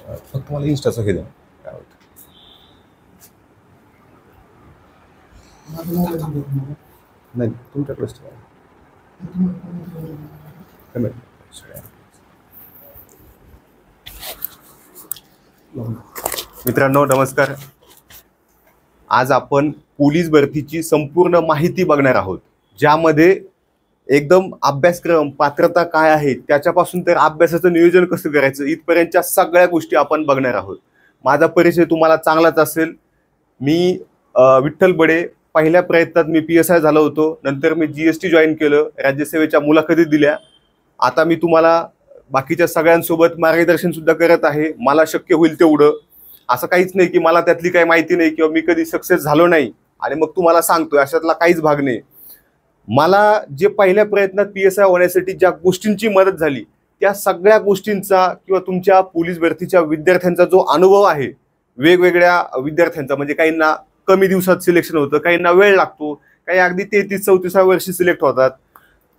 फक्त मला इन्स्टाचं हे द्या काय होतं. नाही तुमच्याकडेच मित्रांनो नमस्कार. आज आपण पोलीस भरतीची संपूर्ण माहिती बघणार आहोत, ज्यामध्ये एकदम अभ्यासक्रम पात्रता काय आहे त्याच्यापासून तर अभ्यासाचं नियोजन कसं करायचं इथपर्यंतच्या सगळ्या गोष्टी आपण बघणार आहोत. माझा परिचय तुम्हाला चांगलाच असेल. मी विठ्ठल बडे. पहिल्या प्रयत्नात मी PSI झालो होतो. नंतर मी GST जॉईन केलं, राज्यसेवेच्या मुलाखती दिल्या. आता मी तुम्हाला बाकीच्या सगळ्यांसोबत मार्गदर्शन सुद्धा करत आहे, मला शक्य होईल तेवढं. असं काहीच नाही की मला त्यातली काही माहिती नाही किंवा मी कधी सक्सेस झालो नाही आणि मग तुम्हाला सांगतोय, अशातला काहीच भाग नाही. मला जे पहिल्या प्रयत्नात PSI होण्यासाठी ज्या गोष्टींची मदत झाली त्या सगळ्या गोष्टींचा किंवा तुमच्या पोलीस भरतीच्या विद्यार्थ्यांचा जो अनुभव आहे, वेगवेगळ्या विद्यार्थ्यांचा, म्हणजे काहींना कमी दिवसात सिलेक्शन होतं, काहींना वेळ लागतो, काही अगदी 33-34 वर्षी सिलेक्ट होतात,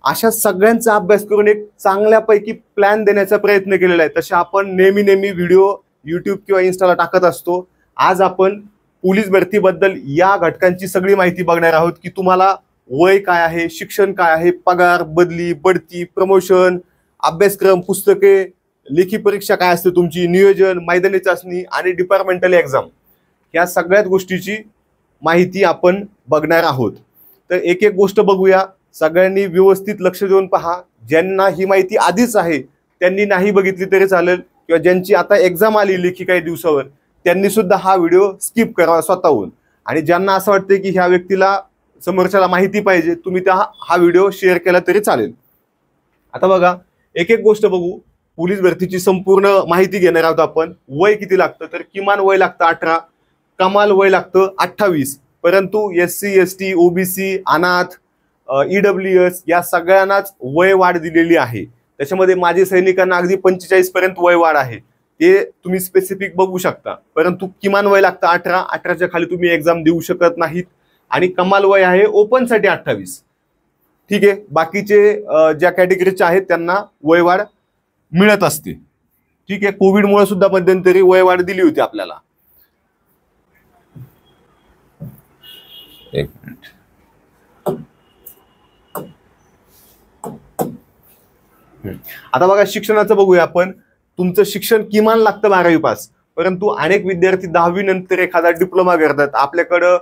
अशा सगळ्यांचा अभ्यास करून एक चांगल्यापैकी प्लॅन देण्याचा प्रयत्न केलेला आहे. तसे आपण नेहमी व्हिडिओ YouTube किंवा इन्स्टाला टाकत असतो. आज आपण पोलीस भरतीबद्दल या घटकांची सगळी माहिती बघणार आहोत की तुम्हाला वय काय आहे, शिक्षण काय आहे, पगार, बदली, बढती, प्रमोशन, अभ्यासक्रम, पुस्तके, लेखी परीक्षा काय असते तुमची, नियोजन, मैदानी चाचणी आणि डिपार्टमेंटल एक्झाम, या सगळ्याच गोष्टीची माहिती आपण बघणार आहोत. तर एक एक गोष्ट बघूया. सगळ्यांनी व्यवस्थित लक्ष देऊन पहा. ज्यांना ही माहिती आधीच आहे त्यांनी नाही बघितली तरी चालेल, किंवा ज्यांची आता एक्झाम आली लेखी काही दिवसावर त्यांनी सुद्धा हा व्हिडिओ स्किप करावा स्वतःहून. आणि ज्यांना असं वाटतं की ह्या व्यक्तीला समोरच्याला माहिती पाहिजे, तुम्ही हा व्हिडिओ शेअर केला तरी चालेल. आता बघा, एक एक गोष्ट बघू. पोलीस भरतीची संपूर्ण माहिती घेणार आहोत आपण. वय किती लागतं, तर किमान वय लागतं 18, कमाल वय लागतं 28. परंतु SC ST OBC अनाथ EWS या सगळ्यांनाच वय वाढ दिलेली आहे. त्याच्यामध्ये माजी सैनिकांना अगदी 45 पर्यंत वय वाढ आहे, ते तुम्ही स्पेसिफिक बघू शकता. परंतु किमान वय लागतं 18. 18च्या खाली तुम्ही एक्झाम देऊ शकत नाहीत. आणि कमाल वय आहे ओपनसाठी 28. ठीक आहे. बाकीचे ज्या कॅटेगरीचे आहेत त्यांना वयवाढ मिळत असते. ठीक आहे. कोविडमुळे सुद्धा मध्यंतरी वयवाढ दिली होती आपल्याला. एक मिनिट. आता बघा, शिक्षणाचं बघूया आपण. तुमचं शिक्षण किमान लागतं 12वी पास. परंतु अनेक विद्यार्थी 10वी नंतर एखादा डिप्लोमा करतात. आपल्याकडं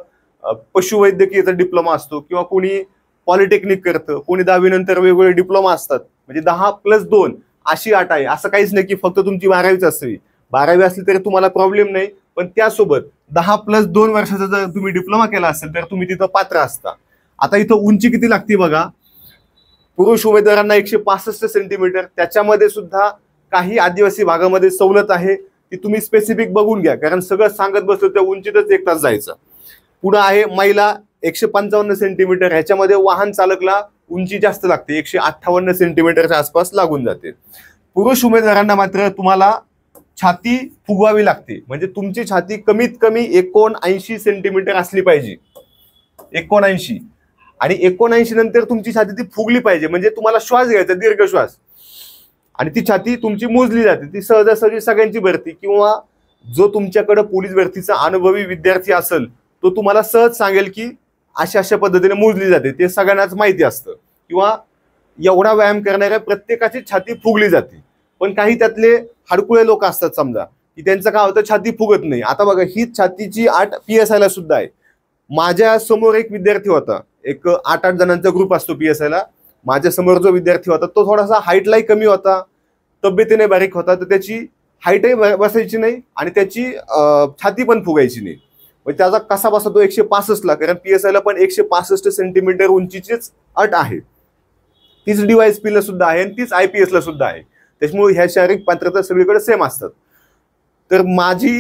पशुवैद्यकीयचा डिप्लोमा असतो, किंवा कोणी पॉलिटेक्निक करतं, कोणी 10वी नंतर वेगवेगळे डिप्लोमा असतात. म्हणजे 10+2 अशी अट आहे. असं काहीच नाही की फक्त तुमची 12वीच असावी. 12वी असली तरी तुम्हाला प्रॉब्लेम नाही, पण त्यासोबत 10+2 वर्षाचा जर तुम्ही डिप्लोमा केला असेल तर तुम्ही तिथं पात्र असता. आता इथं उंची किती लागते बघा. पुरुष उमेदवारांना 165 सेंटीमीटर. त्याच्यामध्ये सुद्धा काही आदिवासी भागामध्ये सवलत आहे, ती तुम्ही स्पेसिफिक बघून घ्या, कारण सगळं सांगत बसलं त्या उंचीतच 1 तास जायचं. पुढे आहे महिला 155 सेंटीमीटर. ह्याच्यामध्ये वाहन चालकला उंची जास्त लागते, 158 सेंटीमीटरच्या आसपास लागून जाते. पुरुष उमेदवारांना मात्र तुम्हाला छाती फुगवावी लागते, म्हणजे तुमची छाती कमीत कमी 79 सेंटीमीटर असली पाहिजे. 79. आणि 79 नंतर तुमची छाती ती फुगली पाहिजे, म्हणजे तुम्हाला श्वास घ्यायचा, दीर्घ श्वास. आणि ती छाती तुमची मोजली जाते. ती सहजासहजी सगळ्यांची भरती, किंवा जो तुमच्याकडे पोलीस भरतीचा अनुभवी विद्यार्थी असेल तो तुम्हाला सहज सांगेल की अशा पद्धतीने मोजली जाते. ते सगळ्यांनाच माहिती असतं, किंवा एवढा व्यायाम करणाऱ्या प्रत्येकाची छाती फुगली जाते. पण काही त्यातले हडकुळे लोक असतात समजा, की त्यांचं काय होतं, छाती फुगत नाही. आता बघा, ही छातीची अट PSI ला सुद्धा आहे. माझ्या समोर एक विद्यार्थी होता, एक 8-8 जणांचा ग्रुप असतो PSI ला. माझ्या समोर जो विद्यार्थी होता तो थोडासा हाईटलाही कमी होता, तब्येतीने बारीक होता, तर त्याची हाईटही बसायची नाही आणि त्याची छाती पण फुगायची नाही. म्हणजे त्याचा कसा बसा तो 165 ला, कारण PSI ला पण 165 सेंटीमीटर उंचीचीच अट आहे. तीच DYSP ला सुद्धा आहे आणि तीच IPS ला सुद्धा आहे. त्याच्यामुळे ह्या शारीरिक पात्रता सगळीकडे सेम असतात. तर माझी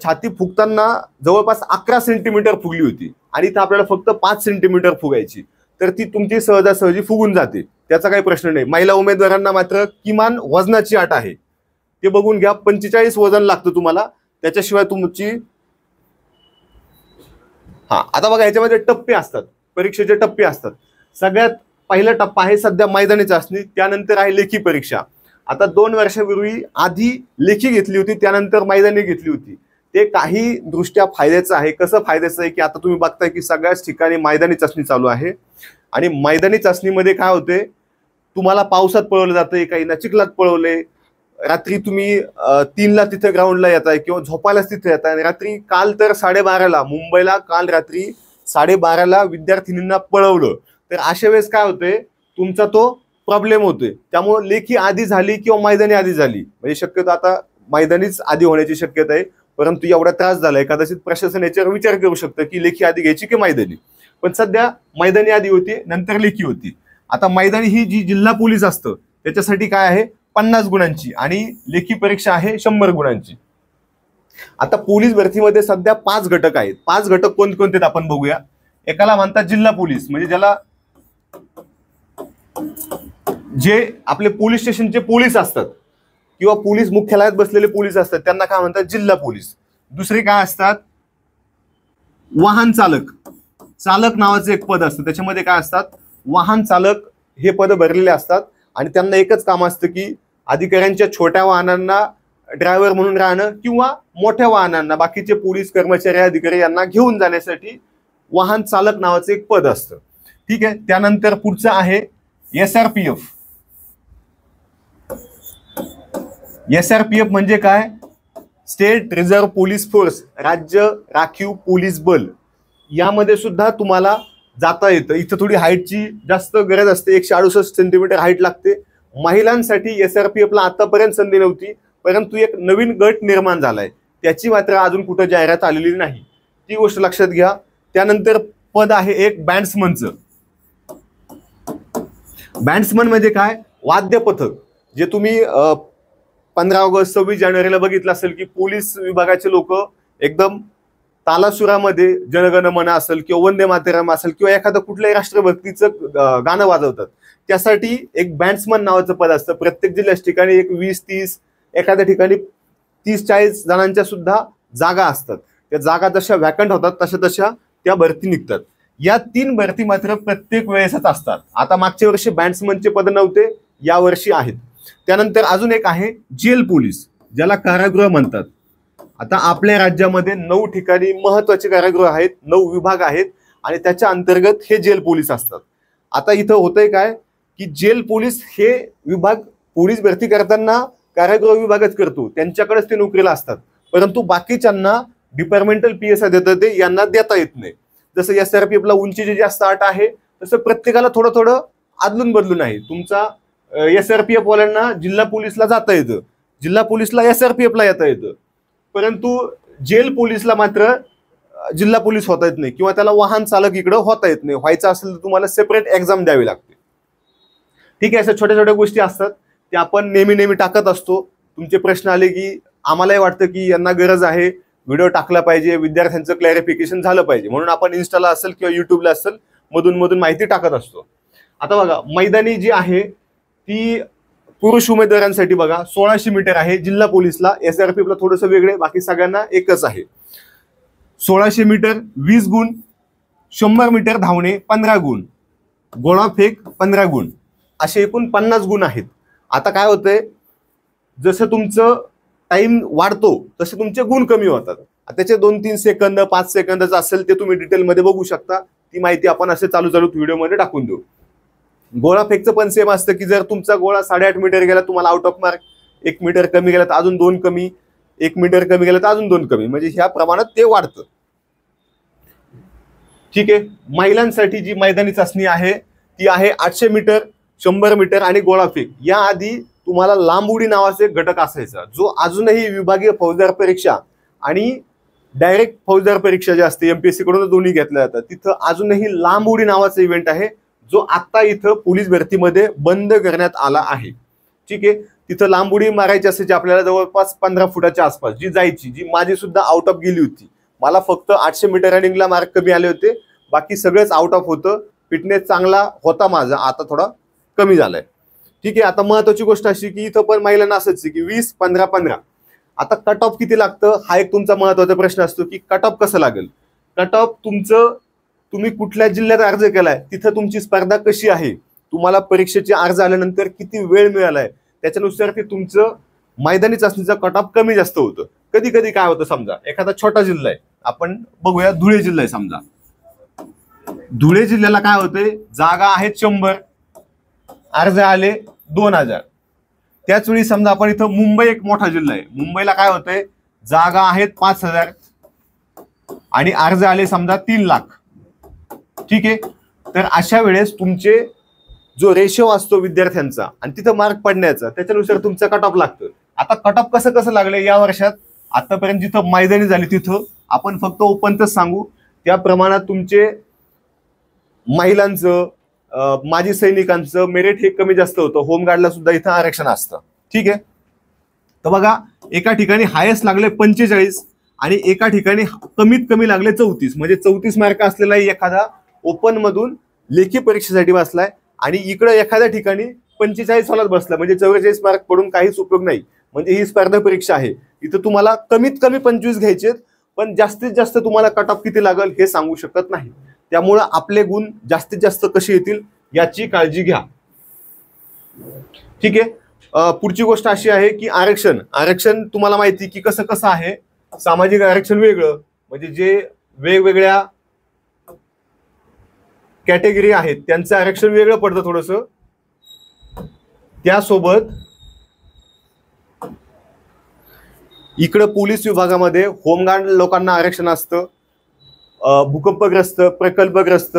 छाती फुगताना जवळपास 11 सेंटीमीटर फुगली होती, आणि इथं आपल्याला फक्त 5 सेंटीमीटर फुगायची. तर ती तुमची सहजासहजी फुगून जाते, त्याचा काही प्रश्न नाही. महिला उमेदवारांना मात्र किमान वजनाची अट आहे, ते बघून घ्या. 45 वजन लागतं तुम्हाला, त्याच्याशिवाय तुमची. आता बघा, ह्याच्यामध्ये टप्पे असतात, परीक्षेचे टप्पे असतात. सगळ्यात पहिला टप्पा आहे सध्या मैदानी चाचणी, त्यानंतर आहे लेखी परीक्षा. आता 2 वर्षापूर्वी आधी लेखी घेतली होती, त्यानंतर मैदानी घेतली होती. ते काही दृष्ट्या फायद्याचं आहे. कसं फायद्याचं आहे की आता तुम्ही बघताय की सगळ्याच ठिकाणी मैदानी चाचणी चालू आहे. आणि मैदानी चाचणीमध्ये काय होते, तुम्हाला पावसात पळवलं जातंय, काहींना चिखलात पळवले, रात्री तुम्ही 3ला तिथे ग्राउंडला येताय किंवा झोपायलाच तिथे येताय. आणि रात्री काल तर 12:30ला मुंबईला काल रात्री 12:30ला विद्यार्थिनींना पळवलं. तर अशा वेळेस काय होते, तुमचा तो प्रॉब्लेम होतोय. त्यामुळे लेखी आधी झाली किंवा मैदानी आधी झाली, म्हणजे शक्यतो आता मैदानीच आधी होण्याची शक्यता आहे. परंतु एवढा त्रास झालाय, कदाचित प्रशासन याच्यावर विचार करू शकतं की लेखी आधी घ्यायची की मैदानी. पण सध्या मैदानी आधी होती, नंतर लेखी होती. आता मैदानी ही जी जिल्हा पोलीस असतं त्याच्यासाठी काय आहे, 50 गुणांची, आणि लेखी परीक्षा आहे 100 गुणांची. आता पोलीस भरतीमध्ये सध्या 5 घटक आहेत. 5 घटक कोणकोणते आपण बघूया. एकाला म्हणतात जिल्हा पोलीस, म्हणजे ज्याला जे आपले पोलीस स्टेशनचे पोलीस असतात किंवा पोलीस मुख्यालयात बसलेले पोलीस असतात त्यांना काय म्हणतात, जिल्हा पोलीस. दुसरे काय असतात, वाहन चालक. चालक नावाचं एक पद असतं, त्याच्यामध्ये काय असतात, वाहन चालक हे पद भरलेले असतात. आणि त्यांना एकच काम असतं की अधिकाऱ्यांच्या छोट्या वाहनांना ड्रायव्हर म्हणून राहणं किंवा मोठ्या वाहनांना बाकीचे पोलीस कर्मचारी अधिकारी यांना घेऊन जाण्यासाठी वाहन चालक नावाचं एक पद असतं. ठीक आहे. त्यानंतर पुढचं आहे SRPF. SRPF म्हणजे काय, स्टेट रिझर्व्ह पोलीस फोर्स, राज्य राखीव पोलीस बल. यामध्ये सुद्धा तुम्हाला जाता येतं. इथं थोडी हाईटची जास्त गरज असते, 168 सेंटीमीटर हाईट लागते. महिलांसाठी SRPFला आतापर्यंत संधी नव्हती, परंतु एक नवीन गट निर्माण झालाय, त्याची मात्र अजून कुठं जाहिरात आलेली नाही, ती गोष्ट लक्षात घ्या. त्यानंतर पद आहे एक बँड्समनचं. बँड्समन म्हणजे काय, वाद्य पथक. जे तुम्ही 15 ऑगस्ट 26 जानेवारीला बघितलं असेल की पोलीस विभागाचे लोक एकदम तालासुरामध्ये जनगण मन असेल किंवा वंदे मातरम असेल किंवा एखादं कुठल्याही राष्ट्रभक्तीचं गाणं वाजवतात, त्यासाठी एक बँड्समन नावाचं पद असतं. प्रत्येक जिल्ह्याच्या ठिकाणी एक 20-30, एखाद्या ठिकाणी 30-40 जणांच्या सुद्धा जागा असतात. त्या जागा जशा व्हॅकंट होतात तशा तशा त्या भरती निघतात. या 3 भरती मात्र प्रत्येक वेळेसच असतात. आता मागच्या वर्षी बँड्समनचे पद नव्हते, या वर्षी आहेत. त्यानंतर अजून एक आहे जेल पोलीस, ज्याला कारागृह म्हणतात. आता आपल्या राज्यामध्ये 9 ठिकाणी महत्वाचे कारागृह आहेत, 9 विभाग आहेत, आणि त्याच्या अंतर्गत हे जेल पोलीस असतात. आता इथं होतंय काय की जेल पोलीस हे विभाग पोलीस भरती करताना कारागृह विभागच करतो, त्यांच्याकडेच ते नोकरीला असतात. परंतु बाकीच्यांना डिपार्टमेंटल PSI देतात, ते यांना देता येत नाही. जसं SRPFला उंचीची जास्त अट आहे, तसं प्रत्येकाला थोडं थोडं आदलून बदलून आहे. तुमचा SRPF वाल्यांना जिल्हा पोलीसला जाता येतं, जिल्हा पोलीसला SRPFला येता येतं, परंतु जेल पोलीसला मात्र जिल्हा पोलीस होता येत नाही किंवा त्याला वाहन चालक इकडं होता येत नाही. व्हायचं असेल तर तुम्हाला सेपरेट एक्झाम द्यावी लागते. ठीक आहे. अशा छोट्या छोट्या गोष्टी असतात, त्या आपण नेहमी टाकत असतो. तुमचे प्रश्न आले की आम्हालाही वाटतं की यांना गरज आहे, व्हिडिओ टाकला पाहिजे, विद्यार्थ्यांचं क्लॅरिफिकेशन झालं पाहिजे, म्हणून आपण इन्स्टाला असेल किंवा युट्यूबला असेल मधून माहिती टाकत असतो. आता बघा, मैदानी जी आहे ती पुरुष उमेदवारांसाठी बघा 1600 मीटर आहे जिल्हा पोलीसला. SRPFला थोडंसं वेगळे, बाकी सगळ्यांना एकच आहे. 1600 मीटर 20 गुण, 100 मीटर धावणे 15 गुण, गोळाफेक 15 गुण, असे एकूण 50 गुण आहेत. आता काय होतंय, जसं तुमचं टाइम वाढतो तसे तुमचे गुण कमी होतात. त्याचे 2-3 सेकंद 5 सेकंदाचं असेल ते तुम्ही डिटेलमध्ये बघू शकता. ती माहिती आपण असे चालू व्हिडिओमध्ये टाकून देऊ. गोळाफेकचं पण सेम असतं की जर तुमचा गोळा 8.5 मीटर गेला, तुम्हाला आउट ऑफ मार्क. 1 मीटर कमी गेला तर अजून 2 कमी, 1 मीटर कमी गेला तर अजून 2 कमी, म्हणजे ह्या प्रमाणात ते वाढतं. ठीक आहे. महिलांसाठी जी मैदानी चाचणी आहे ती आहे 800 मीटर, 100 मीटर आणि गोळाफेक. याआधी तुम्हाला लांब उडी नावाचा एक घटक असायचा, जो अजूनही विभागीय फौजदार परीक्षा आणि डायरेक्ट फौजदार परीक्षा जी असते MPSC कडून दोन्ही घेतल्या जातात, तिथं अजूनही लांब उडी नावाचा इव्हेंट आहे, जो आता इथं पोलीस भरतीमध्ये बंद करण्यात आला आहे. ठीक आहे. तिथं लांब उडी मारायची असायची आपल्याला जवळपास 15 फुटाच्या आसपास, जी जायची, जी माझी सुद्धा आउट ऑफ गेली होती. मला फक्त 800 मीटर रनिंगला मार्क कमी आले होते, बाकी सगळेच आउट ऑफ होतं. फिटनेस चांगला होता माझा, आता थोडा कमी झालाय. ठीक आहे. आता महत्वाची गोष्ट अशी की इथं पण महिलांना असंच की 20-15-15. आता कट ऑफ किती लागतं हा एक तुमचा महत्वाचा प्रश्न असतो की कट ऑफ कसं लागेल. कट ऑफ तुमचं, तुम्ही कुठल्या जिल्ह्यात अर्ज केलाय तिथं तुमची स्पर्धा कशी आहे, तुम्हाला परीक्षेचे अर्ज आल्यानंतर किती वेळ मिळालाय, त्याच्यानुसार ते तुमचं मैदानी चाचणीचा कट ऑफ कमी जास्त होतं. कधी कधी काय होतं, समजा एखादा छोटा जिल्हा आहे, आपण बघूया धुळे जिल्हा आहे समजा. धुळे जिल्ह्याला काय होतंय, जागा आहेत 100, अर्ज आले 2000. त्याच वेळी समजा आपण इथं मुंबई एक मोठा जिल्हा आहे, मुंबईला काय होतंय, जागा आहेत 5000 आणि अर्ज आले समजा 3 लाख. ठीक आहे. तर अशा वेळेस तुमचे जो रेशो असतो विद्यार्थ्यांचा आणि तिथं मार्क पडण्याचा, त्याच्यानुसार तुमचं कट ऑफ लागतं. आता कट ऑफ कसं कसं लागलं या वर्षात, आतापर्यंत जिथं मैदानी झाली तिथं आपण फक्त ओपनच सांगू. त्या प्रमाणात तुमचे महिलांचं, माजी सैनिकांचं मेरिट हे कमी जास्त होतं. होमगार्डला सुद्धा इथं आरक्षण असतं. ठीक आहे. तर बघा, एका ठिकाणी हायेस्ट लागले 45 आणि एका ठिकाणी कमीत कमी लागले 34. म्हणजे 34 मार्क असलेला एखादा ओपन मधून लेखी परीक्षेसाठी बसलाय आणि इकडे एखाद्या ठिकाणी 45 सालात बसला, म्हणजे 44 मार्क पडून काहीच उपयोग नाही. म्हणजे ही स्पर्धा परीक्षा आहे, इथं तुम्हाला कमीत कमी 25 घ्यायचे, पण जास्तीत जास्त तुम्हाला कट ऑफ किती लागेल हे सांगू शकत नाही. त्यामुळं आपले गुण जास्तीत जास्त कसे येतील याची काळजी घ्या. ठीक आहे. पुढची गोष्ट अशी आहे की आरक्षण तुम्हाला माहिती की कसं कसं आहे. सामाजिक आरक्षण वेगळं, म्हणजे जे वेगवेगळ्या कॅटेगरी आहेत त्यांचं आरक्षण वेगळं पडतं थोडंसं. त्यासोबत इकडं पोलीस विभागामध्ये होमगार्ड लोकांना आरक्षण असतं, भूकंपग्रस्त, प्रकल्पग्रस्त,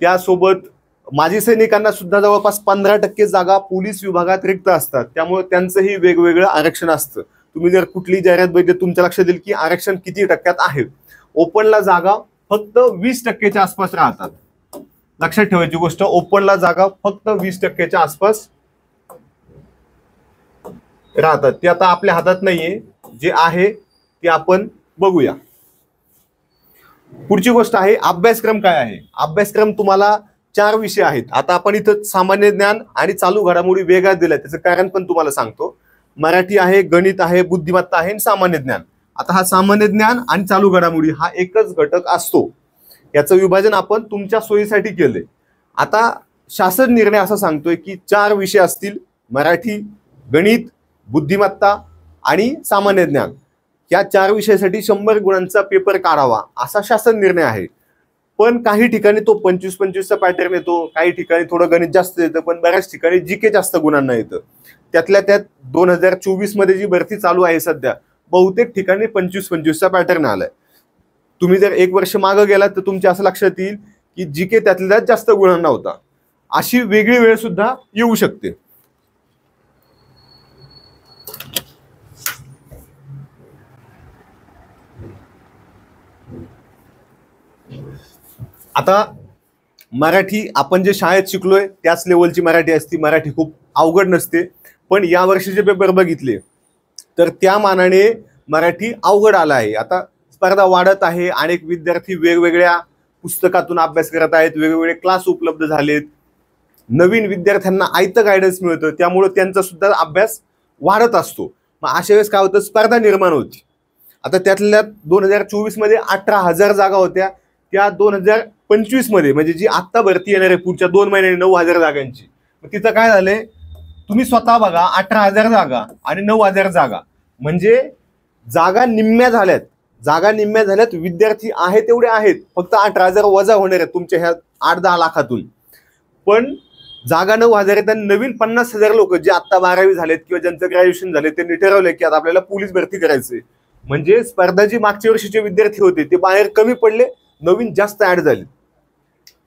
त्यासोबत माजी सैनिकांना सुद्धा जवळपास 15% जागा पोलीस विभागात रिक्त असतात. त्यामुळे त्यांचंही वेगवेगळं आरक्षण असतं. तुम्ही जर कुठली जाहिरात बघितली तुमच्या लक्षात येईल की आरक्षण किती टक्क्यात आहे. ओपनला जागा फक्त 20% आसपास राहतात. लक्षात ठेवायची गोष्ट, ओपनला जागा फक्त 20% आसपास राहतात. ते आता आपल्या हातात नाहीये, जे आहे ते आपण बघूया. पुढची गोष्ट आहे अभ्यासक्रम काय आहे. अभ्यासक्रम तुम्हाला 4 विषय आहेत. आता आपण इथं सामान्य ज्ञान आणि चालू घडामोडी वेगळा दिलाय, त्याचं कारण पण तुम्हाला सांगतो. मराठी आहे, गणित आहे, बुद्धिमत्ता आहे आणि सामान्य ज्ञान. आता हा सामान्य ज्ञान आणि चालू घडामोडी हा एकच घटक असतो. याचं विभाजन आपण तुमच्या सोयीसाठी केलंय. आता शासन निर्णय असा सांगतोय की 4 विषय असतील, मराठी, गणित, बुद्धिमत्ता आणि सामान्य ज्ञान. या 4 विषयासाठी 100 गुणांचा पेपर काढावा असा शासन निर्णय आहे. पण काही ठिकाणी तो 25-25चा पॅटर्न येतो, काही ठिकाणी थोडं गणित जास्त येतं, पण बऱ्याच ठिकाणी जीके जास्त गुणांना येतं. त्यातल्या त्यात 2024 मध्ये जी भरती चालू आहे सध्या, बहुतेक ठिकाणी 25-25चा पॅटर्न आलाय. तुम्ही जर 1 वर्ष मागे गेलात तर तुमच्या असं लक्षात येईल की जीके त्यातल्या त्यात जास्त गुणांना होता. अशी वेगळी वेळ सुद्धा येऊ शकते. आता मराठी आपण जे शाळेत शिकलोय त्याच लेवलची मराठी असते. मराठी खूप अवघड नसते, पण या वर्षीचे पेपर बघितले तर त्या मानाने मराठी अवघड आला आहे. आता स्पर्धा वाढत आहे, अनेक विद्यार्थी वेगवेगळ्या पुस्तकातून अभ्यास करत आहेत, वेगवेगळे क्लास उपलब्ध झालेत, नवीन विद्यार्थ्यांना आयतं गायडन्स मिळतं, त्यामुळे त्यांचा सुद्धा अभ्यास वाढत असतो. मग अशा वेळेस काय होतं, स्पर्धा निर्माण होती. आता त्यातल्या 2024 मध्ये 18,000 जागा होत्या, त्या 2025 मध्ये म्हणजे जी आत्ता भरती येणार आहे पुढच्या 2 महिन्यांनी 9,000 जागांची. मग तिथं काय झालंय तुम्ही स्वतः बघा, 18,000 जागा आणि 9,000 जागा, म्हणजे जागा निम्म्या झाल्यात. विद्यार्थी आहेत तेवढे आहेत, फक्त 18,000 वजा होणार आहेत तुमच्या ह्या 8-10 लाखातून. पण जागा 9,000 आहेत आणि नवीन 50,000 लोक जे आता 12वी झालेत किंवा ज्यांचं ग्रॅज्युएशन झाले त्यांनी ठरवलंय की आता आपल्याला पोलीस भरती करायचंय. म्हणजे स्पर्धा जी मागच्या वर्षीचे विद्यार्थी होते ते बाहेर कमी पडले, नवीन जास्त ऍड झाले.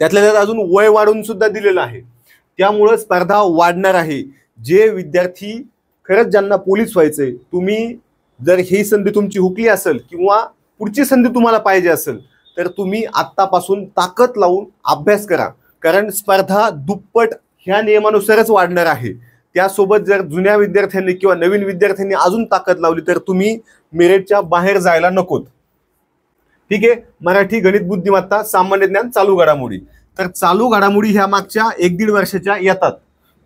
त्यातल्या त्यात अजून वय वाढवून सुद्धा दिलेलं आहे. त्यामुळं स्पर्धा वाढणार आहे. जे विद्यार्थी खरंच ज्यांना पोलीस व्हायचंय, तुम्ही जर ही संधी तुमची हुकली असेल किंवा पुढची संधी तुम्हाला पाहिजे असेल तर तुम्ही आत्तापासून ताकद लावून अभ्यास करा, कारण स्पर्धा दुप्पट ह्या नियमानुसारच वाढणार आहे. त्यासोबत जर जुन्या विद्यार्थ्यांनी किंवा नवीन विद्यार्थ्यांनी अजून ताकद लावली तर तुम्ही मेरिटच्या बाहेर जायला नकोत. ठीक आहे. मराठी, गणित, बुद्धिमत्ता, सामान्य ज्ञान, चालू घडामोडी. तर चालू घडामोडी ह्या मागच्या 1-1.5 वर्षाच्या येतात.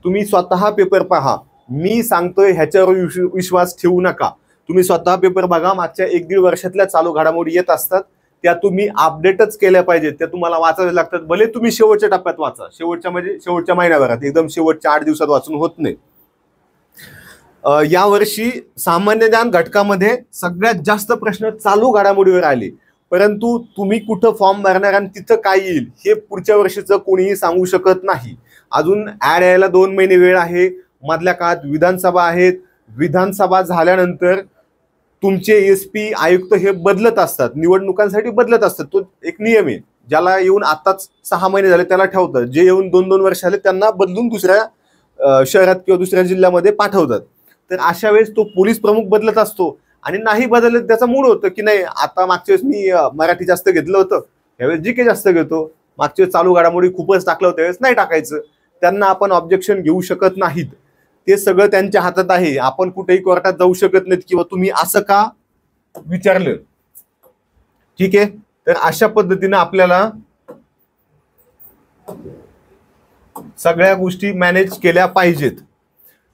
तुम्ही स्वतः पेपर पहा, मी सांगतोय ह्याच्यावर विश्वास ठेवू नका. तुम्ही स्वतः पेपर बघा, मागच्या 1-1.5 वर्षातल्या चालू घडामोडी येत असतात, त्या तुम्ही अपडेटच केल्या पाहिजेत. त्या तुम्हाला वाचाव्या लागतात. भले तुम्ही शेवटच्या टप्प्यात वाचा, शेवटच्या महिन्याभरात, एकदम शेवटच्या 8 दिवसात वाचून होत नाही. यावर्षी सामान्य ज्ञान घटकामध्ये सगळ्यात जास्त प्रश्न चालू घडामोडीवर आले, परंतु तुम्ही कुठं फॉर्म भरणार आणि तिथं काय येईल हे पुढच्या वर्षीचं कोणीही सांगू शकत नाही. अजून ऍड यायला 2 महिने वेळ आहे. मधल्या काळात विधानसभा आहेत. विधानसभा झाल्यानंतर तुमचे एसपी आयुक्त हे बदलत असतात, निवडणुकांसाठी बदलत असतात. तो एक नियम आहे. ज्याला येऊन आताच 6 महिने झाले त्याला ठेवतात, जे येऊन 2-2 वर्ष झाले त्यांना बदलून दुसऱ्या शहरात किंवा दुसऱ्या जिल्ह्यामध्ये पाठवतात. तर अशा वेळेस तो पोलीस प्रमुख बदलत असतो आणि नाही बदलत त्याचा मूड होतं की नाही, आता मागच्या वेळेस मी मराठी जास्त घेतलं होतं, यावेळेस जीके जास्त घेतो, मागच्या वेळेस चालू घडामोडी खूपच टाकलं होतं, त्यावेळेस नाही टाकायचं. त्यांना आपण ऑब्जेक्शन घेऊ शकत नाहीत. ते सगळं त्यांच्या हातात आहे. आपण कुठेही कोर्टात जाऊ शकत नाहीत किंवा तुम्ही असं का विचारलं. ठीक आहे. तर अशा पद्धतीने आपल्याला सगळ्या गोष्टी मॅनेज केल्या पाहिजेत.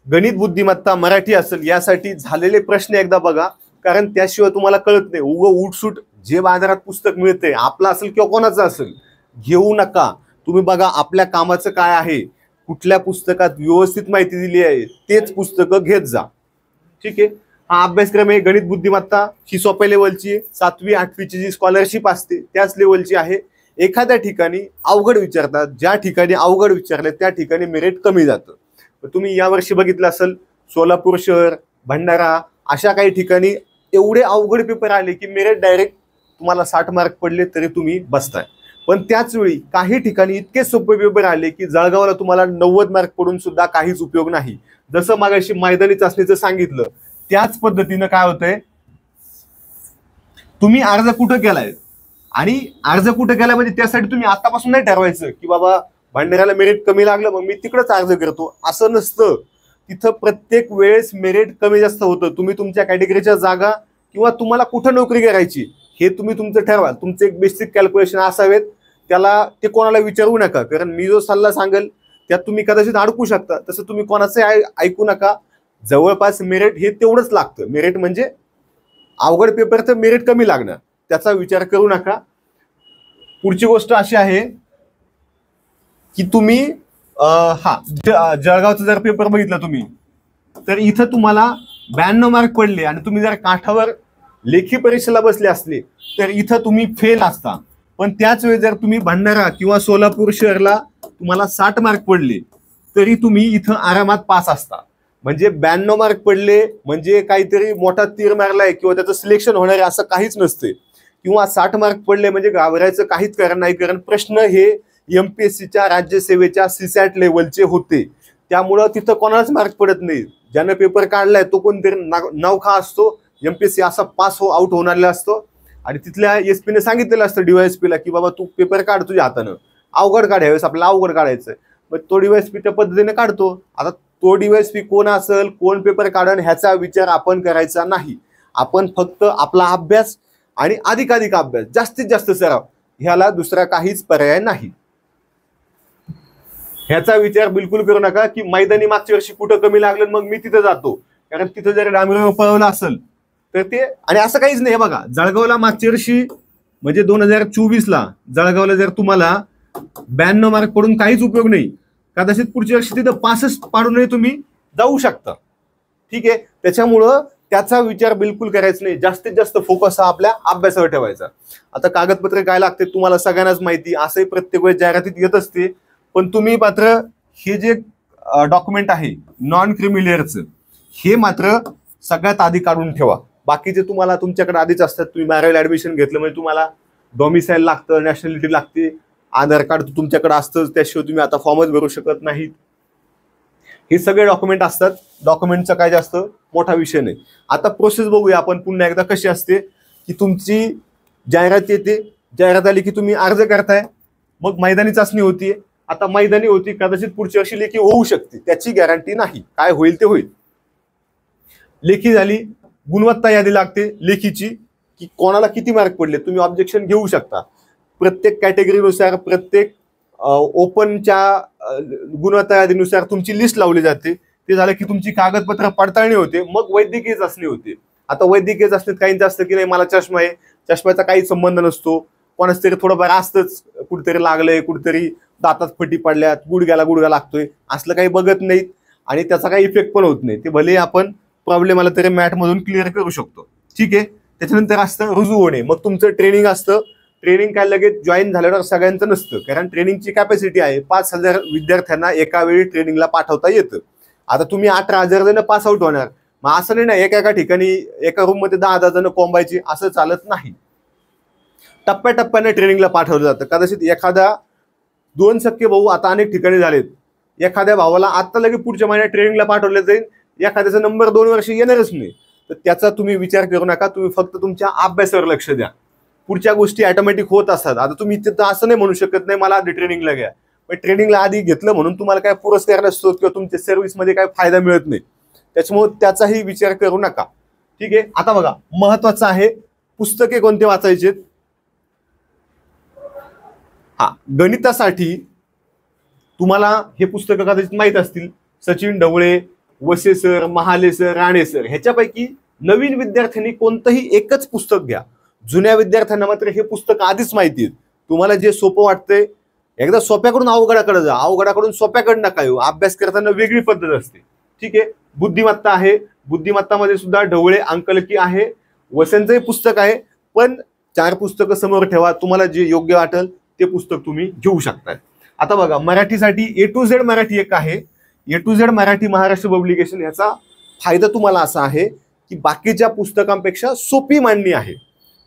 गणित बुद्धिमत्ता मराठी असेल यासाठी झालेले प्रश्न एकदा बघा, कारण त्याशिवाय तुम्हाला कळत नाही. उठसूट जे बाजारात पुस्तक मिळते, आपलं असेल किंवा कोणाचं असेल, घेऊ नका. तुम्ही बघा आपल्या कामाचं काय आहे, कुठल्या पुस्तकात व्यवस्थित माहिती दिली आहे तेच पुस्तकं घेत जा. ठीक आहे. हा अभ्यासक्रम आहे. गणित बुद्धिमत्ता ही सोप्या लेवलची आहे. 7वी 8वीची जी स्कॉलरशिप असते त्याच लेवलची आहे. एखाद्या ठिकाणी अवघड विचारतात, ज्या ठिकाणी अवघड विचारले त्या ठिकाणी मेरिट कमी जातं. तुम्ही यावर्षी बघितलं असेल, सोलापूर शहर, भंडारा अशा काही ठिकाणी एवढे अवघड पेपर आले की मेरिट डायरेक्ट तुम्हाला 60 मार्क पडले तरी तुम्ही बसताय. पण त्याच वेळी काही ठिकाणी इतके सोपे पेपर आले की जळगावला तुम्हाला 90 मार्क पडून सुद्धा काहीच उपयोग नाही. जसं मागाशी मैदानी चाचणीचं सांगितलं त्याच पद्धतीनं काय होतंय, तुम्ही अर्ज कुठं केलाय आणि अर्ज कुठं केलाय म्हणजे त्यासाठी तुम्ही आतापासून नाही ठरवायचं की बाबा भंडाऱ्याला मेरिट कमी लागलं मग मी तिकडच अर्ज करतो, असं नसतं. तिथं प्रत्येक वेळेस मेरिट कमी जास्त होतं. तुम्ही तुमच्या कॅटेगरीच्या जागा किंवा तुम्हाला कुठं नोकरी करायची हे तुम्ही तुमचं ठरवा. तुमचे एक बेसिक कॅल्क्युलेशन असावेत. त्याला ते कोणाला विचारू नका, कारण मी जो सल्ला सांगेल त्यात तुम्ही कदाचित अडकू शकता. तसं तुम्ही कोणाचं ऐकू नका. जवळपास मेरिट हे तेवढंच लागतं. मेरिट म्हणजे अवघड पेपर तर मेरिट कमी लागणार, त्याचा विचार करू नका. पुढची गोष्ट अशी आहे की तुम्ही जळगावचा जर पेपर बघितला तुम्ही तर इथं तुम्हाला 92 मार्क पडले आणि तुम्ही जर काठावर लेखी परीक्षेला बसले असले तर इथं तुम्ही फेल असता. पण त्याच वेळी जर तुम्ही भंडारा किंवा सोलापूर शहरला तुम्हाला 60 मार्क पडले तरी तुम्ही इथं आरामात पास असता. म्हणजे 92 मार्क पडले म्हणजे काहीतरी मोठा तीर मारलाय किंवा त्याचं सिलेक्शन होणार आहे असं काहीच नसते. किंवा 60 मार्क पडले म्हणजे घाबरायचं काहीच कारण नाही, कारण प्रश्न हे एमपीएससीच्या राज्यसेवेच्या सीसॅट लेवलचे होते. त्यामुळं तिथं कोणालाच मार्क पडत नाही. ज्यानं पेपर काढलाय तो कोणतरी नवखा असतो, एमपीएससी असा पास आउट होणारा असतो आणि तिथल्या एसपीने सांगितलेलं असतं डीवायएसपीला की बाबा तू पेपर काढ तुझ्या हातानं, अवघड काढावेस, आपल्याला अवघड काढायचं. मग तो डीवायएसपी त्या पद्धतीने काढतो. आता तो डीवायएसपी कोण असेल, कोण पेपर काढण ह्याचा विचार आपण करायचा नाही. आपण फक्त आपला अभ्यास आणि अधिकाधिक अभ्यास, जास्तीत जास्त सराव, ह्याला दुसरा काहीच पर्याय नाही. ह्याचा विचार बिलकुल करू नका की मैदानी मागच्या वर्षी कुठं कमी लागलं मग मी तिथं जातो, कारण तिथं जर डांबरीवर पळवलं असेल तर ते, आणि असं काहीच नाही. बघा जळगावला मागच्या वर्षी म्हणजे 2024ला जळगावला जर तुम्हाला 92 मार्क पडून काहीच उपयोग नाही, कदाचित पुढच्या वर्षी तिथं 65 पाडूनही तुम्ही जाऊ शकता. ठीक आहे. त्याच्यामुळं त्याचा विचार बिलकुल करायचा नाही. जास्तीत जास्त फोकस हा आपल्या अभ्यासावर ठेवायचा. आता कागदपत्र काय लागते तुम्हाला सगळ्यांनाच माहिती, असंही प्रत्येक वेळेस जाहिरातीत येत असते. पण तुम्ही मात्र हे जे डॉक्युमेंट आहे नॉन क्रिमिलियरचं हे मात्र सगळ्यात आधी काढून ठेवा. बाकीचे तुम्हाला तुमच्याकडे आधीच असतात. तुम्ही 12वीला ऍडमिशन घेतलं म्हणजे तुम्हाला डॉमिसाईल लागतं, नॅशनॅलिटी लागते, आधार कार्ड तुमच्याकडे असतंच, त्याशिवाय तुम्ही आता फॉर्मच भरू शकत नाहीत. हे सगळे डॉक्युमेंट असतात. डॉक्युमेंटचा काय जास्त मोठा विषय नाही. आता प्रोसेस बघूया आपण पुन्हा एकदा कशी असते की तुमची जाहिरात येते, जाहिरात आली की तुम्ही अर्ज करताय, मग मैदानी चाचणी होतीये. आता मैदानी होती, कदाचित पुढच्या वर्षी लेखी होऊ शकते, त्याची गॅरंटी नाही. काय होईल ते होईल. लेखी झाली, गुणवत्ता यादी लागते लेखीची की कोणाला किती मार्क पडले, तुम्ही ऑब्जेक्शन घेऊ शकता. प्रत्येक कॅटेगरीनुसार, प्रत्येक ओपनच्या गुणवत्ता यादीनुसार तुमची लिस्ट लावली जाते. ते झालं की तुमची कागदपत्र पडताळणी होते, मग वैद्यकीय चाचणी होते. आता वैद्यकीय चाचणीत काहींचं असतं की नाही मला चष्मा आहे, चष्म्याचा काही संबंध नसतो, कोणाच तरी थोडंफार असतंच, कुठेतरी लागलंय, कुठेतरी दातात फटी पडल्यात, गुडघ्याला गुडघा लागतोय, असलं काही बघत नाहीत आणि त्याचा काही इफेक्ट पण होत नाही. ते भले आपण प्रॉब्लेम आला तरी मॅट मधून क्लिअर करू शकतो. ठीक आहे. त्याच्यानंतर असतं रुजू होणे. मग तुमचं ट्रेनिंग असतं. ट्रेनिंग काय लगेच जॉईन झाल्यावर सगळ्यांचं नसतं, कारण ट्रेनिंगची कॅपॅसिटी आहे 5,000 विद्यार्थ्यांना एका वेळी ट्रेनिंगला पाठवता येतं. आता तुम्ही 18,000 जण पास आउट होणार, मग असं नाही ना एका ठिकाणी एका रूम मध्ये 10,000 जण कोंबायची, असं चालत नाही. टप्प्याटप्प्याने ट्रेनिंगला पाठवलं जातं. कदाचित एखादा 2 सख्खे भाऊ आता अनेक ठिकाणी झालेत, एखाद्या भावाला आता लगेच पुढच्या महिन्यात ट्रेनिंगला पाठवलं जाईल, एखाद्याचा नंबर 2 वर्ष येणारच नाही. तर त्याचा तुम्ही विचार करू नका. तुम्ही फक्त तुमच्या अभ्यासावर लक्ष द्या. पुढच्या गोष्टी ऑटोमॅटिक होत असतात. आता तुम्ही तिथं असं नाही म्हणू शकत नाही मला आधी ट्रेनिंगला घ्या, पण ट्रेनिंगला आधी घेतलं म्हणून तुम्हाला काय पुरस्कार नसतो किंवा तुमच्या सर्व्हिसमध्ये काय फायदा मिळत नाही. त्याच्यामुळे त्याचाही विचार करू नका. ठीक आहे. आता बघा, महत्वाचं आहे पुस्तके कोणते वाचायचे. गणितासाठी तुम्हाला हे पुस्तकं कदाचित माहीत असतील. Sachin Dhawale, Wase sir, Mahale sir, Rane sir. ह्याच्यापैकी नवीन विद्यार्थ्यांनी कोणतंही एकच पुस्तक घ्या. जुन्या विद्यार्थ्यांना मात्र हे पुस्तक आधीच माहिती आहे. तुम्हाला जे सोपं वाटतंय एकदा सोप्याकडून अवघडाकडे जा, अवघडाकडून सोप्याकडे नका येऊ. अभ्यास करताना वेगळी पद्धत असते. ठीक आहे. बुद्धिमत्ता आहे. बुद्धिमत्तामध्ये सुद्धा ढवळे अंकलकी आहे. वसेंचंही पुस्तक आहे. पण 4 पुस्तकं समोर ठेवा. तुम्हाला जे योग्य वाटेल ते पुस्तक तुम्ही घेऊ शकताय. आता बघा, मराठीसाठी A to Z मराठी एक आहे. A to Z Marathi Maharashtra publication. याचा फायदा तुम्हाला असा आहे की बाकीच्या पुस्तकांपेक्षा सोपी मांडणी आहे.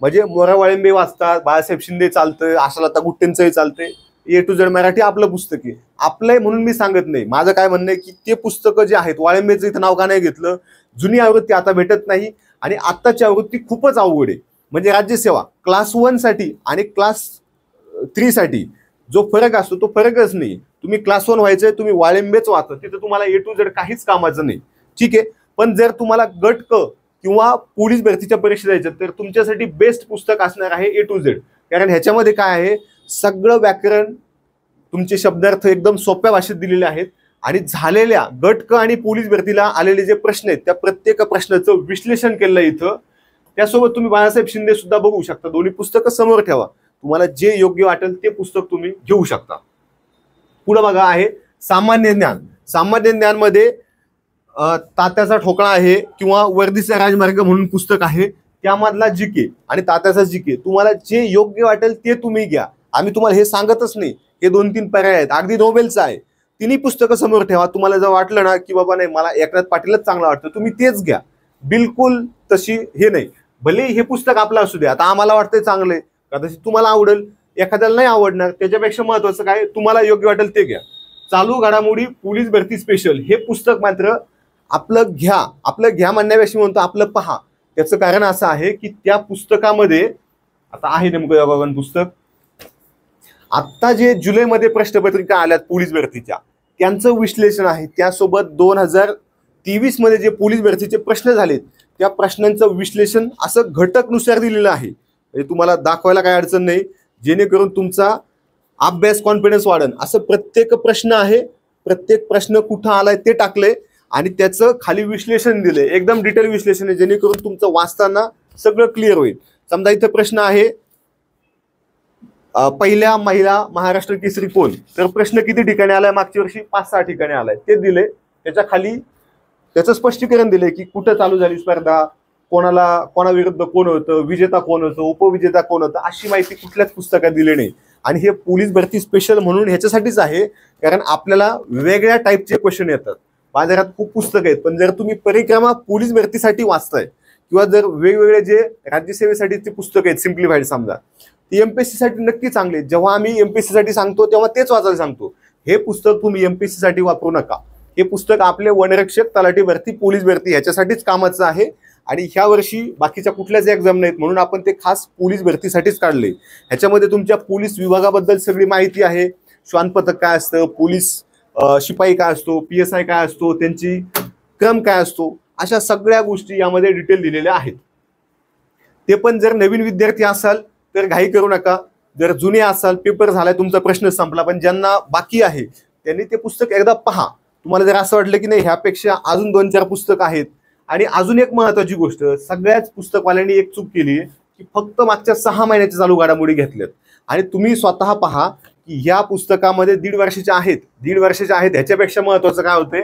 म्हणजे मोरा वाळिंबे वाचतात, बाळासाहेब शिंदे चालतं, आशालता गुट्टेंचंही चालतंय. A to Z मराठी आपलं पुस्तक आहे. आपलंय म्हणून मी सांगत नाही. माझं काय म्हणणं आहे की ते पुस्तकं जे आहेत, वाळिंबेचं इथं नाव का नाही घेतलं, जुनी आवृत्ती आता भेटत नाही आणि आत्ताची आवृत्ती खूपच अवघड आहे. म्हणजे राज्यसेवा क्लास 1 साठी आणि क्लास 3 साठी जो फरक असतो तो फरकच नाही. तुम्ही क्लास 1 व्हायचंय, तुम्ही वाळिंबेच वाचा, तिथं तुम्हाला A to Z काहीच कामाचं नाही. ठीक आहे. पण जर तुम्हाला गट क किंवा पोलीस भरतीच्या परीक्षा द्यायच्या तर तुमच्यासाठी बेस्ट पुस्तक असणार आहे A to Z. कारण ह्याच्यामध्ये काय आहे, सगळं व्याकरण, तुमचे शब्दार्थ एकदम सोप्या भाषेत दिलेले आहेत आणि झालेल्या गट क आणि पोलीस भरतीला आलेले जे प्रश्न आहेत त्या प्रत्येक प्रश्नाचं विश्लेषण केलं इथं. त्यासोबत तुम्ही बाळासाहेब शिंदे सुद्धा बघू शकता. दोन्ही पुस्तकं समोर ठेवा. तुम्हाला जे योग्य वाटेल ते पुस्तक तुम्ही घेऊ शकता. पुढे बघा आहे सामान्य ज्ञान. सामान्य ज्ञानमध्ये तात्याचा ठोकळा आहे किंवा वर्दीचा राजमार्ग म्हणून पुस्तक आहे. त्यामधला जीके आणि तात्याचा जीके, तुम्हाला जे योग्य वाटेल ते तुम्ही घ्या. आम्ही तुम्हाला हे सांगतच नाही. हे 2-3 पर्याय आहेत. अगदी नोबेलचं आहे. तिन्ही पुस्तकं समोर ठेवा. तुम्हाला जर वाटलं ना की बाबा नाही मला एकनाथ पाटीलच चांगलं वाटतं, तुम्ही तेच घ्या. बिलकुल तशी हे नाही. भले हे पुस्तक आपलं असू दे. आता आम्हाला वाटतंय चांगलंय, कदाचित तुम्हाला आवडेल, एखाद्याला नाही आवडणार. त्याच्यापेक्षा महत्वाचं काय, तुम्हाला योग्य वाटेल ते घ्या. चालू घडामोडी पोलीस भरती स्पेशल हे पुस्तक मात्र आपलं घ्या. आपलं घ्या म्हणण्यापेक्षा म्हणतो आपलं पहा. त्याचं कारण असं आहे की त्या पुस्तकामध्ये आता आहे नेमकं बघा पुस्तक, आता जे जुलैमध्ये प्रश्नपत्रिका आल्यात पोलीस भरतीच्या त्यांचं विश्लेषण आहे. त्यासोबत 2023 मध्ये जे पोलीस भरतीचे प्रश्न झालेत त्या प्रश्नांचं विश्लेषण असं घटकनुसार दिलेलं आहे. म्हणजे तुम्हाला दाखवायला काही अडचण नाही, जेणेकरून तुमचा अभ्यास कॉन्फिडन्स वाढेल. असं प्रत्येक प्रश्न आहे. प्रत्येक प्रश्न कुठं आलाय ते टाकले आणि त्याचं खाली विश्लेषण दिले. एकदम डिटेल विश्लेषण आहे, जेणेकरून तुमचं वाचताना सगळं क्लिअर होईल. समजा इथं प्रश्न आहे पहिल्या महिला महाराष्ट्र केसरी कोण, तर प्रश्न किती ठिकाणी आलाय, मागच्या वर्षी 5-6 ठिकाणी आलाय, ते दिले. त्याच्या खाली त्याचं स्पष्टीकरण दिले की कुठं चालू झाली स्पर्धा, कोणाविरुद्ध कोण होतं, विजेता कोण होतं, उपविजेता कोण होतं, अशी माहिती कुठल्याच पुस्तकात दिली नाही. आणि हे पोलीस भरती स्पेशल म्हणून ह्याच्यासाठीच आहे, कारण आपल्याला वेगळ्या टाईपचे क्वेश्चन येतात. बाजारात खूप पुस्तकं आहेत, पण जर तुम्ही परिक्रमा पोलीस भरतीसाठी वाचताय किंवा जर वेगवेगळे जे राज्यसेवेसाठीचे पुस्तक आहेत सिम्प्लिफाईड समजा, ती एमपीएससी साठी नक्की चांगले. जेव्हा आम्ही एमपीएससी साठी सांगतो तेव्हा तेच वाचायला सांगतो. हे पुस्तक तुम्ही एमपीएससी साठी वापरू नका. हे पुस्तक आपले वनरक्षक, तलाठी भरती, पोलीस भरती ह्याच्यासाठीच कामाचं आहे. आणि ह्या वर्षी बाकीच्या कुठल्याच एक्झाम नाहीत म्हणून आपण ते खास पोलीस भरतीसाठीच काढले. ह्याच्यामध्ये तुमच्या पोलीस विभागाबद्दल सगळी माहिती आहे. श्वान पथक काय असतं, पोलीस शिपाई काय असतो, PSI काय असतो, त्यांची क्रम काय असतो, अशा सगळ्या गोष्टी यामध्ये डिटेल दिलेल्या आहेत. ते पण जर नवीन विद्यार्थी असाल तर घाई करू नका. जर जुने असाल, पेपर झालाय, तुमचा प्रश्न संपला, पण ज्यांना बाकी आहे त्यांनी ते पुस्तक एकदा पहा. तुम्हाला जर असं वाटलं की नाही ह्यापेक्षा अजून 2-4 पुस्तक आहेत. आणि अजून एक महत्वाची गोष्ट, सगळ्याच पुस्तकवाल्यांनी एक चूक केली की फक्त मागच्या 6 महिन्याच्या चालू घडामोडी घेतल्यात. आणि तुम्ही स्वतः पहा की या पुस्तकामध्ये 1.5 वर्षाच्या आहेत, 1.5 वर्षाच्या आहेत. ह्याच्यापेक्षा महत्वाचं काय होते,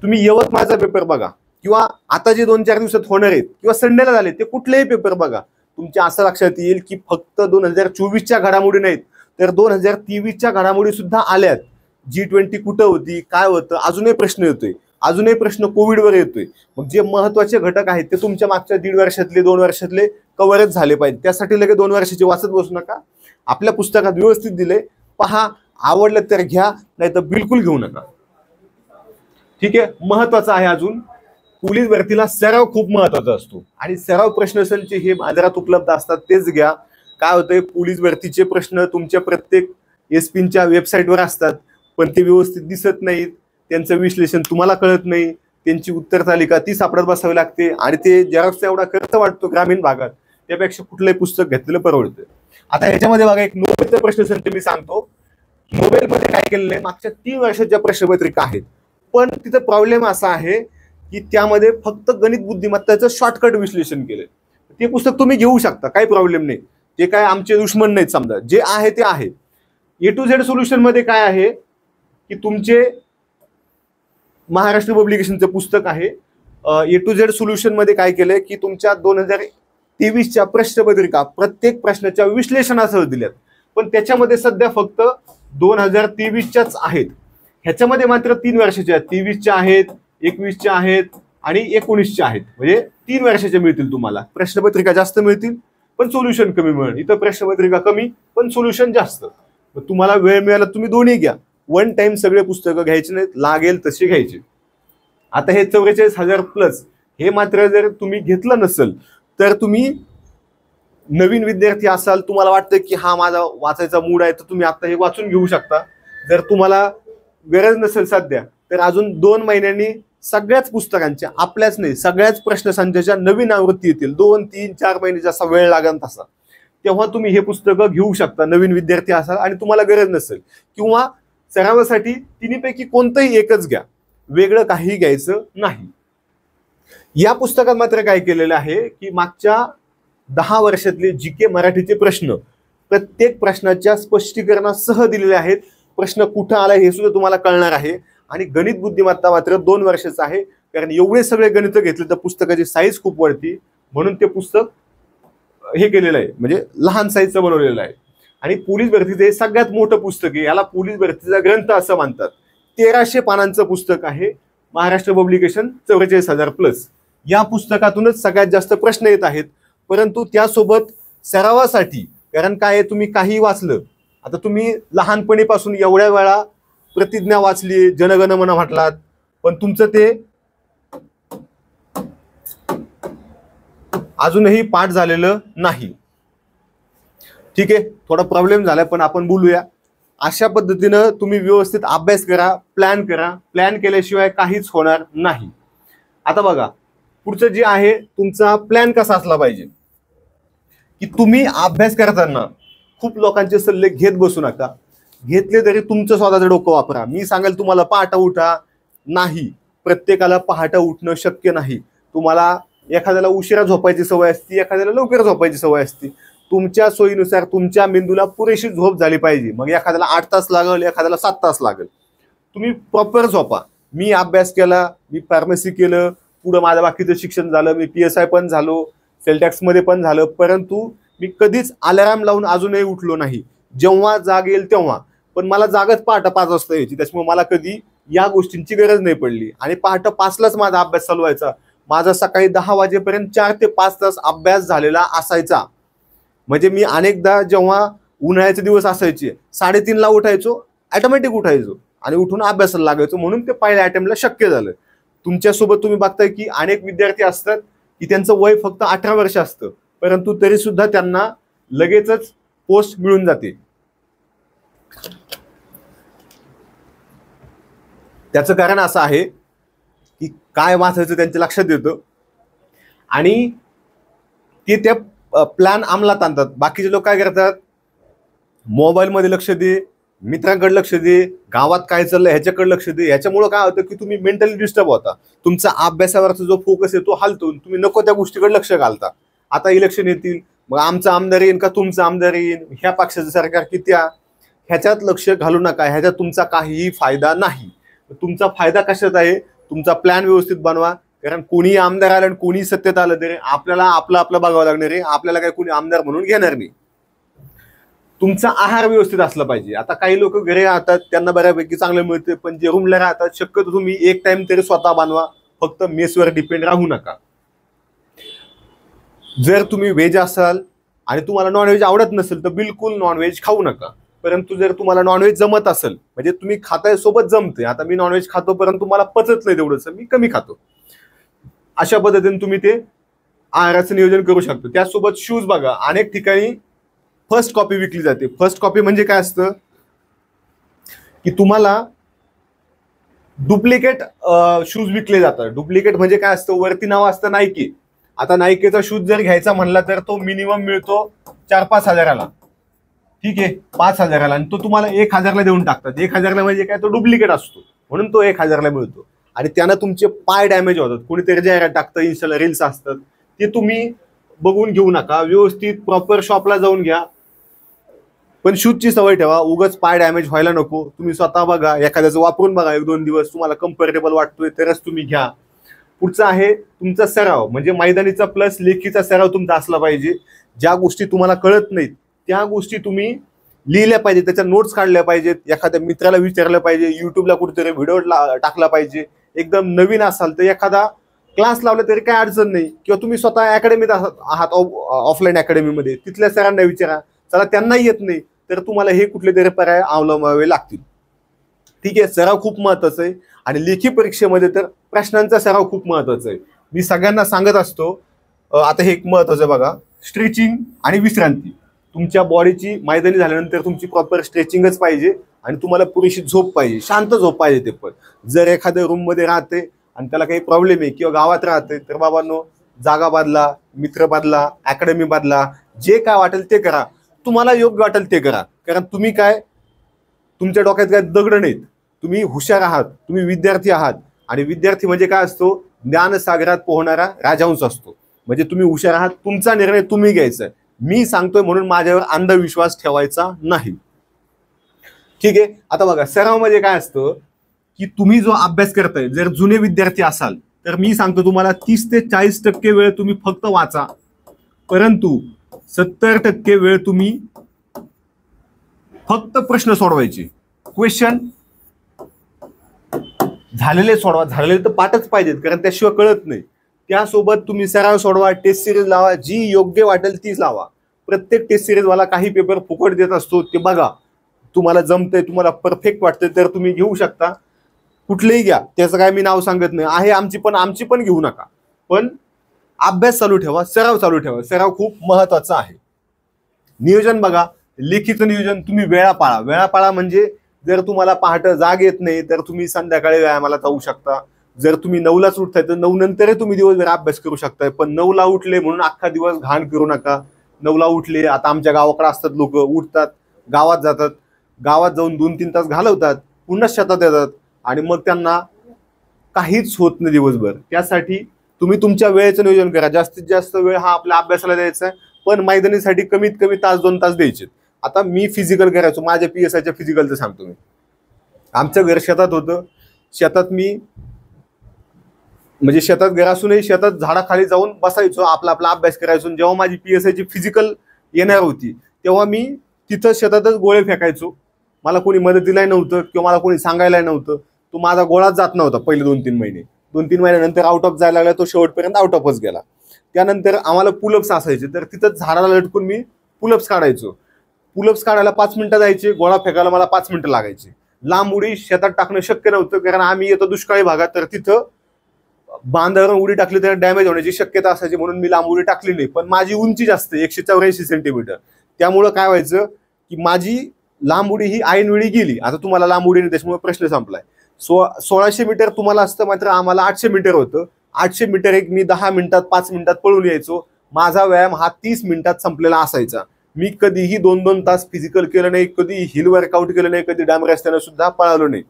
तुम्ही यवतमाळचा पेपर बघा. किंवा आता जे 2-4 दिवसात होणार आहेत किंवा संडेला झाले ते कुठलेही पेपर बघा, तुमच्या असं लक्षात येईल की फक्त 2024च्या घडामोडी नाहीत, तर 2023च्या घडामोडी सुद्धा आल्यात. G20 कुठं होती, काय होतं, अजूनही प्रश्न येतोय, अजूनही प्रश्न कोविडवर येतोय. मग जे महत्वाचे घटक आहेत ते तुमच्या मागच्या 1.5 वर्षातले 2 वर्षातले कव्हरच झाले पाहिजे. त्यासाठी लगेच 2 वर्षाची वाचत बसू नका. आपल्या पुस्तकात व्यवस्थित दिले, पहा, आवडलं तर घ्या, नाही तर बिलकुल घेऊ नका. ठीक आहे. महत्वाचं आहे अजून, पोलीस भरतीला सराव खूप महत्वाचा असतो आणि सराव प्रश्नसंच हे बाजारात उपलब्ध असतात, तेच घ्या. काय होतंय, पोलीस भरतीचे प्रश्न तुमच्या प्रत्येक एसपीच्या वेबसाईटवर असतात, पण ते व्यवस्थित दिसत नाहीत, त्यांचं विश्लेषण तुम्हाला कळत नाही, त्यांची उत्तर तालिका ती सापडत बसावी लागते आणि ते झेरॉक्सचा एवढा खर्च वाटतो ग्रामीण भागात, त्यापेक्षा कुठलंही पुस्तक घेतलेलं परवडतं. आता ह्याच्यामध्ये बघा, एक नोबेलचा प्रश्नसंच मी सांगतो. नोबेलमध्ये काय केलेलं आहे, मागच्या 3 वर्षाच्या प्रश्नपत्रिका आहेत, पण तिथं प्रॉब्लेम असा आहे की त्यामध्ये फक्त गणित बुद्धिमत्ताचं शॉर्टकट विश्लेषण केलंय. ते पुस्तक तुम्ही घेऊ शकता, काही प्रॉब्लेम नाही, ते काय आमचे दुश्मन नाहीत. समजा जे आहे ते आहे. A to Z सोल्युशन मध्ये काय आहे की तुमचे महाराष्ट्र पब्लिकेशनचं पुस्तक आहे. A to Z सोल्युशन मध्ये काय केलंय की तुमच्या 2023च्या प्रश्नपत्रिका प्रत्येक प्रश्नाच्या विश्लेषणासह दिल्यात, पण त्याच्यामध्ये सध्या फक्त 2023च्याच आहेत. ह्याच्यामध्ये मात्र 3 वर्षाच्या, 23च्या आहेत, 21च्या आहेत आणि 19च्या आहेत. म्हणजे 3 वर्षाच्या मिळतील तुम्हाला. प्रश्नपत्रिका जास्त मिळतील पण सोल्युशन कमी मिळेल. इथं प्रश्नपत्रिका कमी पण सोल्युशन जास्त. तुम्हाला वेळ मिळाला तुम्ही दोन्ही घ्या. वन टाइम सगळे पुस्तकं घ्यायचे नाहीत, लागेल तसे घ्यायचे. आता हे 44,000 प्लस हे मात्र जर तुम्ही घेतलं नसेल तर तुम्ही नवीन विद्यार्थी असाल, तुम्हाला वाटतं की हा माझा वाचायचा मूड आहे, तर तुम्ही आता हे वाचून घेऊ शकता. जर तुम्हाला गरज नसेल सध्या, तर अजून 2 महिन्यांनी सगळ्याच पुस्तकांच्या, आपल्याच नाही सगळ्याच प्रश्नसंचाच्या नवीन आवृत्ती येतील. 2, 3, 4 महिने जसा वेळ लागेल तसा, तेव्हा तुम्ही हे पुस्तकं घेऊ शकता नवीन विद्यार्थी असाल आणि तुम्हाला गरज नसेल. किंवा सरावासाठी तिन्हीपैकी कोणतंही एकच घ्या, वेगळं काही घ्यायचं नाही. या पुस्तकात मात्र काय केलेलं आहे की मागच्या 10 वर्षातले जीके मराठीचे प्रश्न प्रत्येक प्रश्नाच्या स्पष्टीकरणासह दिलेले आहेत. प्रश्न कुठं आला हे सुद्धा तुम्हाला कळणार आहे. आणि गणित बुद्धिमत्ता मात्र 2 वर्षाचं आहे, कारण एवढे सगळे गणित घेतले तर पुस्तकाची साईज खूप वाढती, म्हणून ते पुस्तक हे केलेलं आहे, म्हणजे लहान साईजचं बनवलेलं आहे. आणि पोलीस भरतीचं हे सगळ्यात मोठं पुस्तक आहे, याला पोलीस भरतीचा ग्रंथ असं मानतात. 1300 पानांचं पुस्तक आहे. Maharashtra publication 44,000 plus. या पुस्तकातूनच सगळ्यात जास्त प्रश्न येत आहेत. परंतु त्यासोबत सरावासाठी, कारण काय, तुम्ही काही वाचलं, आता तुम्ही लहानपणीपासून एवढ्या वेळा प्रतिज्ञा वाचली, जनगण मन म्हटलात, पण तुमचं ते अजूनही पाठ झालेलं नाही. ठीक आहे, थोडा प्रॉब्लेम झाला, पण आपण बोलूया. अशा पद्धतीनं तुम्ही व्यवस्थित अभ्यास करा, प्लॅन करा. प्लॅन केल्याशिवाय काहीच होणार नाही. आता बघा, पुढचं जे आहे, तुमचा प्लॅन कसा असला पाहिजे की तुम्ही अभ्यास करताना खूप लोकांचे सल्ले घेत बसू नका. घेतले तरी तुमचं स्वतःचं डोकं वापरा. मी सांगेल तुम्हाला पहाटे उठा, नाही, प्रत्येकाला पहाटे उठणं शक्य नाही. तुम्हाला एखाद्याला उशिरा झोपायची सवय असते, एखाद्याला लवकर झोपायची सवय असते. तुमच्या सोयीनुसार तुमच्या मेंदूला पुरेशी झोप झाली पाहिजे. मग एखाद्याला 8 तास लागेल, एखाद्याला 7 तास लागेल. तुम्ही प्रॉपर झोपा. मी अभ्यास केला, मी फार्मसी केलं, पुढं माझं बाकीचं शिक्षण झालं, मी PSI पण झालो, सेलटॅक्समध्ये पण झालं, परंतु मी कधीच अलार्म लावून अजूनही उठलो नाही. जेव्हा जाग येईल तेव्हा. पण मला जागच पहाटे 5 वाजता यायची, त्याच्यामुळे मला कधी या गोष्टींची गरज नाही पडली. आणि पहाटे 5लाच माझा अभ्यास चालू व्हायचा. माझा सकाळी 10 वाजेपर्यंत 4 ते 5 तास अभ्यास झालेला असायचा. म्हणजे मी अनेकदा जेव्हा उन्हाळ्याचे दिवस असायचे 3:30ला उठायचो, ऑटोमॅटिक उठायचो आणि उठून अभ्यासाला लागायचो, म्हणून ते पहिल्या अटेम्प्टला शक्य झालं. तुमच्यासोबत तुम्ही बघताय की अनेक विद्यार्थी असतात की त्यांचं वय फक्त 18 वर्ष असतं, परंतु तरी सुद्धा त्यांना लगेचच पोस्ट मिळून जाते. त्याचं कारण असं आहे की काय वाचायचं त्यांच्या लक्षात येतं आणि ते त्या प्लॅन अंमलात आणतात. बाकीचे लोक काय करतात, मोबाईलमध्ये लक्ष दे, मित्रांकडे लक्ष दे, गावात काय चाललंय ह्याच्याकडे लक्ष दे. ह्याच्यामुळे काय होतं की तुम्ही मेंटली डिस्टर्ब होता. तुमचा अभ्यासावरचा जो फोकस आहे तो हलतो, तुम्ही नको त्या गोष्टीकडे लक्ष घालता. आता इलेक्शन येतील, मग आमचा आमदार येईन का तुमचा आमदार येईन, ह्या पक्षाचं सरकार की त्या, ह्याच्यात लक्ष घालू नका. ह्याच्यात तुमचा काहीही फायदा नाही. तुमचा फायदा कशात आहे, तुमचा प्लॅन व्यवस्थित बनवा, कारण कोणी आमदार आलं आणि कोणी सत्तेत आलं तरी आपल्याला आपलं आपलं बघावं लागणार आहे. आपल्याला काय कोणी आमदार म्हणून घेणार नाही. तुमचा आहार व्यवस्थित असला पाहिजे. आता काही लोक घरी राहतात, त्यांना बऱ्यापैकी चांगलं मिळते, पण जे रूमला राहतात शक्यतो तुम्ही एक टाइम तरी स्वतः बनवा. फक्त मेसवर डिपेंड राहू नका. जर तुम्ही व्हेज असाल आणि तुम्हाला नॉनव्हेज आवडत नसेल तर बिलकुल नॉनव्हेज खाऊ नका. परंतु जर तुम्हाला नॉनव्हेज जमत असेल, म्हणजे तुम्ही खाताय सोबत जमते, आता मी नॉनव्हेज खातो परंतु मला पचत नाही तेवढंच, मी कमी खातो, अशा पद्धतीने तुम्ही ते आहाराचं नियोजन करू शकतो. त्यासोबत शूज बघा, अनेक ठिकाणी फर्स्ट कॉपी विकली जाते. फर्स्ट कॉपी म्हणजे काय असतं की तुम्हाला डुप्लिकेट शूज विकले जातात. डुप्लिकेट म्हणजे काय असतं, वरती नाव असतं नायकी. आता नायकीचा शूज जर घ्यायचा म्हणला तर तो मिनिमम मिळतो 4-5 हजाराला, ठीक आहे, 5 हजाराला, आणि तो तुम्हाला 1,000ला देऊन टाकतात. 1,000ला म्हणजे काय, तो डुप्लिकेट असतो म्हणून तो 1,000ला मिळतो. आणि त्यानं तुमचे पाय डॅमेज होतात. कोणीतरी जाहिरात टाकतं, इन्स्टाला रील्स असतात, ते तुम्ही बघून घेऊ नका. व्यवस्थित प्रॉपर शॉपला जाऊन घ्या. पण शूजची सवय ठेवा, उगाच पाय डॅमेज व्हायला नको. तुम्ही स्वतः बघा, एखाद्याचं वापरून बघा 1-2 दिवस, तुम्हाला कम्फर्टेबल वाटतोय तरच तुम्ही घ्या. पुढचा आहे तुमचा सराव, म्हणजे मैदानीचा प्लस लेखीचा सराव तुमचा असला पाहिजे. ज्या गोष्टी तुम्हाला कळत नाहीत त्या गोष्टी तुम्ही लिहिल्या पाहिजे, त्याच्या नोट्स काढल्या पाहिजेत, एखाद्या मित्राला विचारलं पाहिजे, युट्यूबला कुठेतरी व्हिडिओ टाकला पाहिजे. एकदम नवीन असाल तर एखादा क्लास लावला तरी काय अडचण नाही, किंवा तुम्ही स्वतः अकॅडमीत आहात, ऑफलाईन अकॅडमीमध्ये, तिथल्या सरांना विचारा. चला त्यांनाही येत नाही तर तुम्हाला हे कुठले तरी पर्याय अवलंबावे लागतील. ठीक आहे, सराव खूप महत्वाचा आहे. आणि लेखी परीक्षेमध्ये तर प्रश्नांचा सराव खूप महत्वाचा आहे. मी सगळ्यांना सांगत असतो. आता हे एक महत्वाचं बघा, स्ट्रेचिंग आणि विश्रांती. तुमच्या बॉडीची मैदानी झाल्यानंतर तुमची प्रॉपर स्ट्रेचिंगच पाहिजे आणि तुम्हाला पुरेशी झोप पाहिजे, शांत झोप पाहिजे. ते पण जर एखाद्या रूम मध्ये राहते आणि त्याला काही प्रॉब्लेम आहे किंवा गावात राहते तर बाबांनो, जागा बदला, मित्र बदला, अकॅडमी बदला, जे काय वाटेल ते करा, तुम्हाला योग्य वाटेल ते करा. कारण तुम्ही काय, तुमच्या डोक्यात काय दगड नाहीत, तुम्ही हुशार आहात, तुम्ही विद्यार्थी आहात. आणि विद्यार्थी म्हणजे काय असतो, ज्ञानसागरात पोहणारा राजहंस असतो. म्हणजे तुम्ही हुशार आहात, तुमचा निर्णय तुम्ही घ्यायचा आहे. मी सांगतोय म्हणून माझ्यावर अंधविश्वास ठेवायचा नाही. ठीक आहे. आता बघा, सराव म्हणजे काय असतं की तुम्ही जो अभ्यास करताय, जर जुने विद्यार्थी असाल तर मी सांगतो तुम्हाला 30 ते 40% वेळ तुम्ही फक्त वाचा, परंतु 70% वेळ तुम्ही फक्त प्रश्न सोडवायचे. क्वेश्चन झालेले सोडवा, झालेले तर पाठच पाहिजेत, कारण त्याशिवाय कळत नाही. त्यासोबत तुम्ही सराव सोडवा, टेस्ट सिरीज लावा, जी योग्य वाटेल तीच लावा. प्रत्येक टेस्ट सिरीज वाला काही पेपर फुकट देत असतो, ते बघा. तुम्हाला जमतंय, तुम्हाला परफेक्ट वाटतंय तर तुम्ही घेऊ शकता, कुठलेही घ्या, त्याचं काय मी नाव सांगत नाही आहे. आमची पण घेऊ नका, पण अभ्यास चालू ठेवा, सराव चालू ठेवा. सराव खूप महत्वाचा आहे. नियोजन बघा, लेखीचं नियोजन तुम्ही वेळा पाळा. वेळा पाळा म्हणजे जर तुम्हाला पहाटे जाग येत नाही तर तुम्ही संध्याकाळी व्यायामाला जाऊ शकता. जर तुम्ही 9लाच उठताय तर 9 नंतरही तुम्ही दिवसभर अभ्यास करू शकताय. पण 9ला उठले म्हणून अख्खा दिवस घाण करू नका. 9ला उठले, आता आमच्या गावाकडे असतात लोक, उठतात, गावात जातात, गावात जाऊन 2-3 तास घालवतात, पुन्हा शेतात येतात आणि मग त्यांना काहीच होत नाही दिवसभर. त्यासाठी तुम्ही तुमच्या वेळेचं नियोजन करा. जास्तीत जास्त वेळ हा आपल्या अभ्यासाला द्यायचा आहे, पण मैदानीसाठी कमीत कमी 1-2 तास द्यायचे. आता मी फिजिकल करायचो, माझ्या PSIच्या फिजिकलचं सांगतो मी. आमचं घर शेतात होतं. शेतात मी म्हणजे शेतात घर असूनही शेतात झाडाखाली जाऊन बसायचो, आपला अभ्यास करायचो. जेव्हा माझी PSIची फिजिकल येणार होती तेव्हा मी तिथं शेतातच गोळे फेकायचो. मला कोणी मदतीलाही नव्हतं किंवा मला कोणी सांगायलाही नव्हतं. तो माझा गोळाच जात नव्हता पहिले 2-3 महिने. 2-3 महिन्यानंतर आउट ऑफ जायला लागला, तो शेवटपर्यंत आउट ऑफच गेला. त्यानंतर आम्हाला पुलअप्स असायचे, तर तिथंच झाडाला लटकून मी पुलअप्स काढायचो. पुलअप्स काढायला 5 मिनिटं जायचे, गोळा फेकायला मला 5 मिनिटं लागायचे. लांब उडी शेतात टाकणं शक्य नव्हतं, कारण आम्ही येतो दुष्काळी भागात, तर तिथं बांधावरून उडी टाकली तर डॅमेज होण्याची शक्यता असायची, म्हणून मी लांब उडी टाकली नाही. पण माझी उंची जास्त, 184 सेंटीमीटर, त्यामुळं काय व्हायचं की माझी लांब उडी ही ऐनवेळी गेली. आता तुम्हाला लांब उडी नाही, त्याच्यामुळे प्रश्न संपलाय. 1600 मीटर तुम्हाला असतं, मात्र आम्हाला 800 मीटर होतं. 800 मीटर एक मी 10 मिनिटात 5 मिनिटात पळून यायचो. माझा व्यायाम हा 30 मिनिटात संपलेला असायचा. मी कधीही 2-2 तास फिजिकल केलं नाही, कधी हिल वर्कआउट केलं नाही, कधी डांब रस्त्यानं सुद्धा पळालो नाही.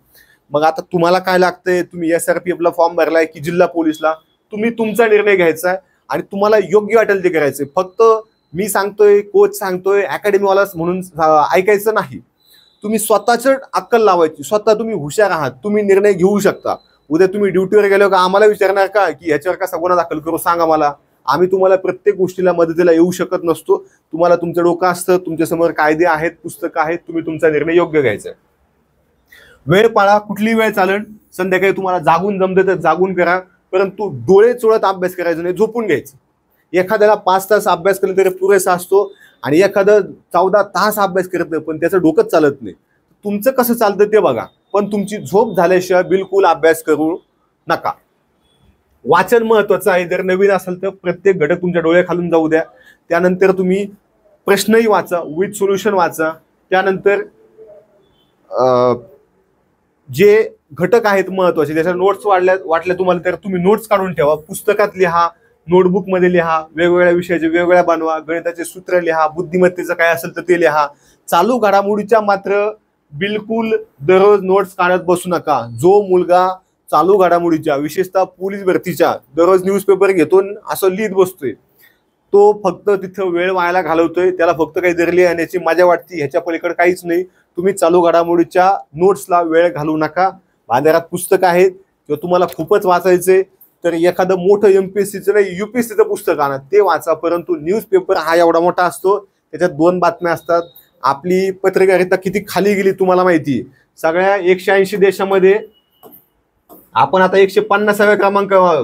मग आता तुम्हाला काय लागतंय, तुम्ही SRPFला फॉर्म भरलाय की जिल्हा पोलीसला, तुम्ही तुमचा निर्णय घ्यायचा आहे आणि तुम्हाला योग्य वाटेल ते करायचंय. फक्त मी सांगतोय, कोच सांगतोय, अकॅडमीवाला म्हणून ऐकायचं नाही. तुम्ही स्वतःच अक्कल लावायची. स्वतः तुम्ही हुशार आहात, तुम्ही निर्णय घेऊ शकता. उद्या तुम्ही ड्युटीवर गेलो का आम्हाला विचारणार का की ह्याच्यावर कसा गुन्हा दाखल करू, सांगा मला. आम्ही तुम्हाला प्रत्येक गोष्टीला मदतीला येऊ शकत नसतो. तुम्हाला तुमचं डोकं असतं, तुमच्यासमोर कायदे आहेत, पुस्तकं आहेत, तुम्ही तुमचा निर्णय योग्य घ्यायचा. वेळ पाळा, कुठली वेळ चालेल. संध्याकाळी तुम्हाला जागून जमतं तर जागून करा, परंतु डोळे चोळत अभ्यास करायचा नाही, झोपून घ्यायचं. एखाद्याला 5 तास अभ्यास केला तरी पुरेसा असतो आणि एखादं 14 तास अभ्यास करतं पण त्याचं डोकंच चालत नाही. तुमचं कसं चालतं ते बघा, पण तुमची झोप झाल्याशिवाय बिलकुल अभ्यास करू नका. वाचन महत्वाचं आहे. जर नवीन असेल तर प्रत्येक घटक तुमच्या डोळ्याखालून जाऊ द्या. त्यानंतर तुम्ही प्रश्नही वाचा, विथ सोल्युशन वाचा. त्यानंतर जे घटक आहेत महत्वाचे त्याच्या नोट्स वाटल्या तुम्हाला तर तुम्ही नोट्स काढून ठेवा. पुस्तकात लिहा, नोटबुक मध्ये लिहा, वेगवेगळ्या विषयाचे वेगवेगळ्या बनवा, गणिताचे सूत्र लिहा, बुद्धिमत्तेचं काय असेल तर ते लिहा. चालू घडामोडीच्या मात्र बिलकुल दररोज नोट्स काढत बसू नका. जो मुलगा चालू घडामोडीच्या विशेषतः पोलीस भरतीच्या दररोज न्यूजपेपर घेतो असं लिहित बसतोय तो फक्त तिथं वेळ वायाला घालवतोय. त्याला फक्त काही दर लिहिण्याची मजा वाटते, ह्याच्या पलीकडे काहीच नाही. तुम्ही चालू घडामोडीच्या नोट्सला वेळ घालवू नका. बाजारात पुस्तक आहेत किंवा तुम्हाला खूपच वाचायचंय तर एखादं मोठं एमपीएससीचं नाही युपीएससीचं पुस्तक आणा, ते वाचा. परंतु न्यूजपेपर हा एवढा मोठा असतो, त्याच्यात 2 बातम्या असतात. आपली पत्रकारिता किती खाली गेली तुम्हाला माहिती. सगळ्या 180 देशामध्ये आपण आता 150व्या क्रमांकावर,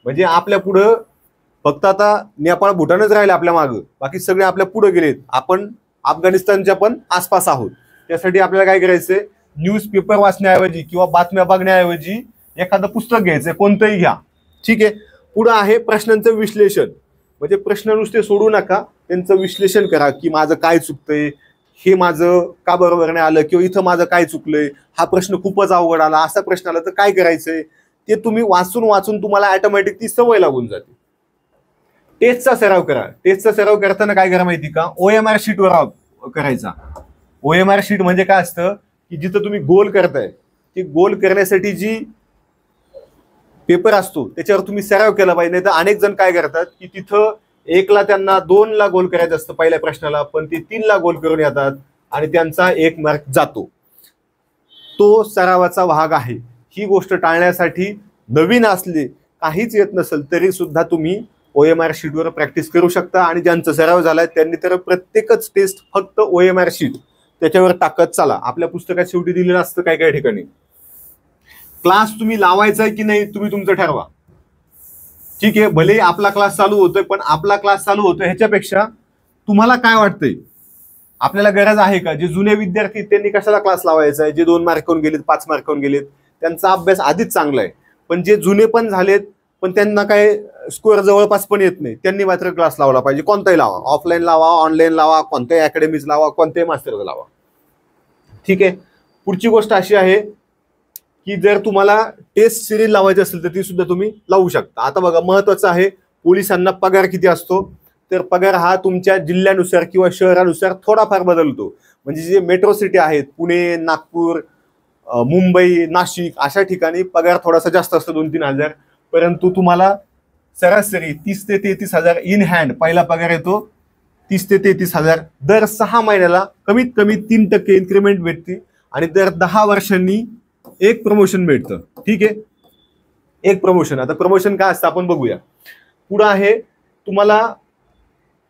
म्हणजे आपल्या पुढं फक्त आता नेपाळ भूटानच राहिले आपल्या मागं, बाकी सगळे आपल्या पुढे गेलेत. आपण अफगाणिस्तानच्या पण आसपास आहोत. त्यासाठी आपल्याला काय करायचंय, न्यूजपेपर वाचण्याऐवजी किंवा बातम्या बघण्याऐवजी एखादं पुस्तक घ्यायचंय, कोणतंही घ्या. ठीक आहे. पुढे आहे प्रश्नांचं विश्लेषण. म्हणजे प्रश्न नुसते सोडू नका, त्यांचं विश्लेषण करा की माझं काय चुकतंय, हे माझं का बरोबर नाही आलं, किंवा इथं माझं काय चुकलंय, हा प्रश्न खूपच अवघड आला, असा प्रश्न आला तर काय करायचंय, ते तुम्ही वाचून वाचून तुम्हाला ऑटोमॅटिक ती सवय लागून जाते. टेस्टचा सराव करा. टेस्टचा सराव करताना काय करा माहिती का, OMR शीटवर करायचा. OMR शीट म्हणजे काय असतं की जिथं तुम्ही गोल करताय, ती गोल करण्यासाठी जी पेपर असतो त्याच्यावर तुम्ही सराव केला पाहिजे. नाही तर अनेक जण काय करतात की तिथं 1ला त्यांना 2ला गोल करायचं असतं पहिल्या प्रश्नाला, पण ते 3ला गोल करून येतात आणि त्यांचा 1 मार्क जातो. तो सरावाचा भाग आहे. ही गोष्ट टाळण्यासाठी नवीन असले, काहीच येत नसेल तरी सुद्धा तुम्ही OMR शीटवर प्रॅक्टिस करू शकता. आणि ज्यांचा सराव झालाय त्यांनी तर प्रत्येकच टेस्ट फक्त OMR शीट त्याच्यावर टाकत चला. आपल्या पुस्तकात शेवटी दिलेलं असतं काय काय ठिकाणी. क्लास तुम्ही लावायचा की नाही तुम्ही तुमचं ठरवा. ठीक आहे, भले आपला क्लास चालू होतोय, पण आपला क्लास चालू होतोय ह्याच्यापेक्षा तुम्हाला काय वाटतंय, आपल्याला गरज आहे का? जे जुने विद्यार्थी त्यांनी कशाला क्लास लावायचा आहे, जे 2 मार्कावरून गेलेत, 5 मार्कावरून गेलेत, त्यांचा अभ्यास आधीच चांगला आहे. पण जे जुने पण झालेत पण त्यांना काय स्कोअर जवळपास पण येत नाही, त्यांनी मात्र क्लास लावला पाहिजे. कोणताही लावा, ऑफलाईन लावा, ऑनलाईन लावा, कोणत्याही अकॅडमीज लावा, कोणत्याही मास्टर लावा. ठीक आहे. पुढची गोष्ट अशी आहे की जर तुम्हाला टेस्ट सिरीज लावायची असेल तर ती सुद्धा तुम्ही लावू शकता. आता बघा, महत्वाचं आहे, पोलिसांना पगार किती असतो, तर पगार हा तुमच्या जिल्ह्यानुसार किंवा शहरानुसार थोडाफार बदलतो. म्हणजे जे मेट्रो सिटी आहेत, पुणे, नागपूर, मुंबई, नाशिक, अशा ठिकाणी पगार थोडासा जास्त असतो, 2-3 हजार. परंतु तुम्हाला सरासरी 30 ते 33 हजार इन हँड पहिला पगार येतो. 30 ते 33 हजार दर 6 महिन्याला कमीत कमी 3% इन्क्रीमेंट भेटते आणि दर 10 वर्षांनी एक प्रमोशन भेटतं. ठीक आहे, एक प्रमोशन. आता प्रमोशन काय असतं आपण बघूया. पुढे आहे तुम्हाला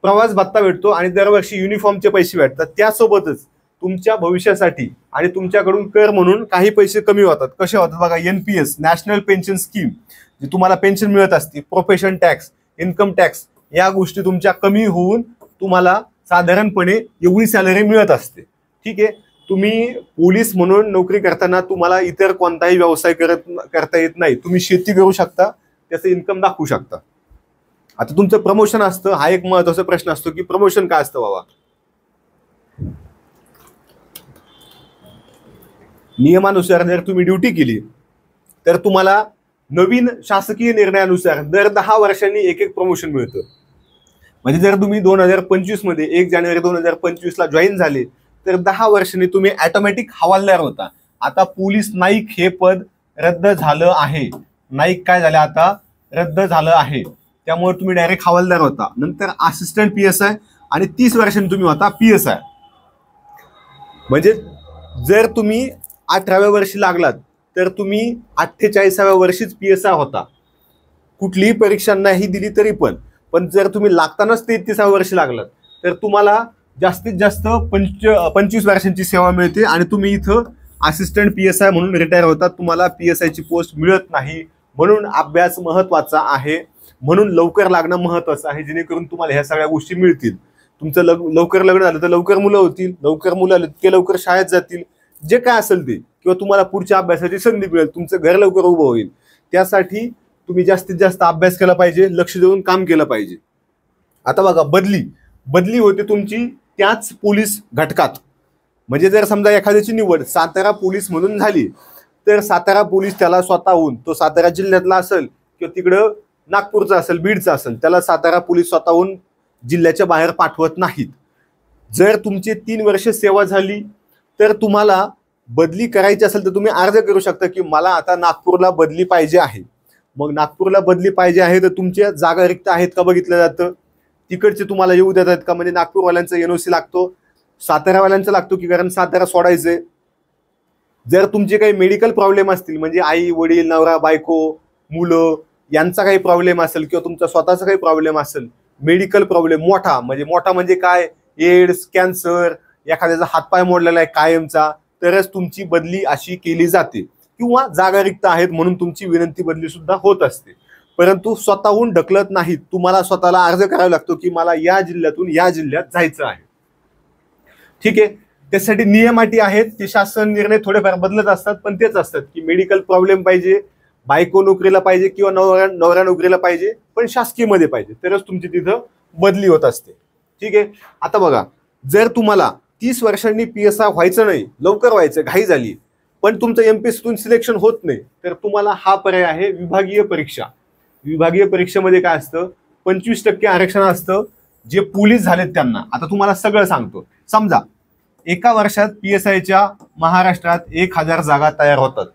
प्रवास भत्ता भेटतो आणि दरवर्षी युनिफॉर्मचे पैसे भेटतात. त्यासोबतच तुमच्या भविष्यासाठी आणि तुमच्याकडून कर म्हणून काही पैसे कमी होतात. कसे होतात बघा, NPS नॅशनल पेन्शन स्कीम, जी तुम्हाला पेन्शन मिळत असते, प्रोफेशन टॅक्स, इन्कम टॅक्स, या गोष्टी तुमच्या कमी होऊन तुम्हाला साधारणपणे एवढी सॅलरी मिळत असते. ठीक आहे. तुम्ही पोलीस म्हणून नोकरी करताना तुम्हाला इतर कोणताही व्यवसाय करता येत नाही. तुम्ही शेती करू शकता, त्याचं इन्कम दाखवू शकता. आता तुमचं प्रमोशन असतं, हा एक महत्वाचा प्रश्न असतो की प्रमोशन काय असतं बाबा. नियमानुसार जर तुम्ही ड्युटी केली तर तुम्हाला नवीन शासकीय निर्णयानुसार दर 10 वर्षांनी एक प्रमोशन मिळतं. म्हणजे जर तुम्ही 2025 मध्ये 1 जानेवारी 2025ला जॉईन झाले तर 10 वर्षांनी तुम्ही ऑटोमॅटिक हवालदार होता. आता पोलीस नाईक हे पद रद्द झालं आहे. नाईक काय झालं आता रद्द झालं आहे, त्यामुळे तुम्ही डायरेक्ट हवालदार होता. नंतर असिस्टंट PSI आणि 30 वर्षांनी तुम्ही होता PSI. म्हणजे जर तुम्ही 18व्या वर्षी लागलात तर तुम्ही 48व्या वर्षीच PSI होता. कुठलीही परीक्षा नाही दिली तरी पण जर तुम्ही लागतानाच 33व्या वर्षी लागलात तर तुम्हाला जास्तीत जास्त 25 वर्षांची सेवा मिळते आणि तुम्ही इथं असिस्टंट PSI म्हणून रिटायर होतात. तुम्हाला PSI ची पोस्ट मिळत नाही. म्हणून अभ्यास महत्वाचा आहे, म्हणून लवकर लागणं महत्वाचं आहे, जेणेकरून तुम्हाला ह्या सगळ्या गोष्टी मिळतील. तुमचं लवकर लग्न झालं तर लवकर मुलं होतील, लवकर मुलं आले ते लवकर शाळेत जातील, जे काय असेल ते, किंवा तुम्हाला पुढच्या अभ्यासाची संधी मिळेल, तुमचं घर लवकर उभं होईल. त्यासाठी तुम्ही जास्तीत जास्त अभ्यास केला पाहिजे, लक्ष देऊन काम केलं पाहिजे. आता बघा, बदली होते तुमची त्याच पोलीस घटकात. म्हणजे जर समजा एखाद्याची निवड सातारा पोलीस म्हणून झाली तर सातारा पोलीस त्याला स्वतःहून, तो सातारा जिल्ह्यातला असेल किंवा तिकडं नागपूरचा असेल, बीडचा असेल, त्याला सातारा पोलीस स्वतःहून जिल्ह्याच्या बाहेर पाठवत नाहीत. जर तुमची 3 वर्ष सेवा झाली तर तुम्हाला बदली करायची असेल तर तुम्ही अर्ज करू शकता की मला आता नागपूरला बदली पाहिजे आहे. मग नागपूरला बदली पाहिजे आहे तर तुमच्या जागा रिक्त आहेत का बघितलं जातं. तिकडचे तुम्हाला येऊ देतात का, म्हणजे नागपूरवाल्यांचा NOC लागतो, सातारावाल्यांचा लागतो की, कारण सातारा सोडायचंय. जर तुमचे काही मेडिकल प्रॉब्लेम असतील, म्हणजे आई वडील नवरा बायको मुलं यांचा काही प्रॉब्लेम असेल किंवा तुमचा स्वतःचा काही प्रॉब्लेम असेल, मेडिकल प्रॉब्लेम मोठा म्हणजे काय, एड्स, कॅन्सर, एखाद्याचा हातपाय मोडलेला आहे कायमचा, तरच तुमची बदली अशी केली जाते. किंवा जागा रिक्त आहेत म्हणून तुमची विनंती बदली सुद्धा होत असते. परंतु स्वतःहून ढकलत नाहीत. तुम्हाला स्वतःला अर्ज करावा लागतो की मला या जिल्ह्यातून या जिल्ह्यात जायचं आहे. ठीक आहे, त्यासाठी नियम अटी आहेत. ते शासन निर्णय थोडेफार बदलत असतात, पण तेच असतात की मेडिकल प्रॉब्लेम पाहिजे, बायको नोकरीला पाहिजे किंवा नवरा नोकरीला पाहिजे, पण शासकीयमध्ये पाहिजे, तरच तुमची तिथं बदली होत असते. ठीक आहे. आता बघा, जर तुम्हाला 30 वर्षांनी PSI व्हायचं नाही, लवकर व्हायचं, घाई झाली, पण तुमचं MPSCतून सिलेक्शन होत नाही, तर तुम्हाला हा पर्याय आहे विभागीय परीक्षा. विभागीय परीक्षेमध्ये काय असतं, 25% आरक्षण असतं जे पोलीस झालेत त्यांना. आता तुम्हाला सगळं सांगतो. समजा एका वर्षात PSIच्या महाराष्ट्रात 1000 जागा तयार होतात,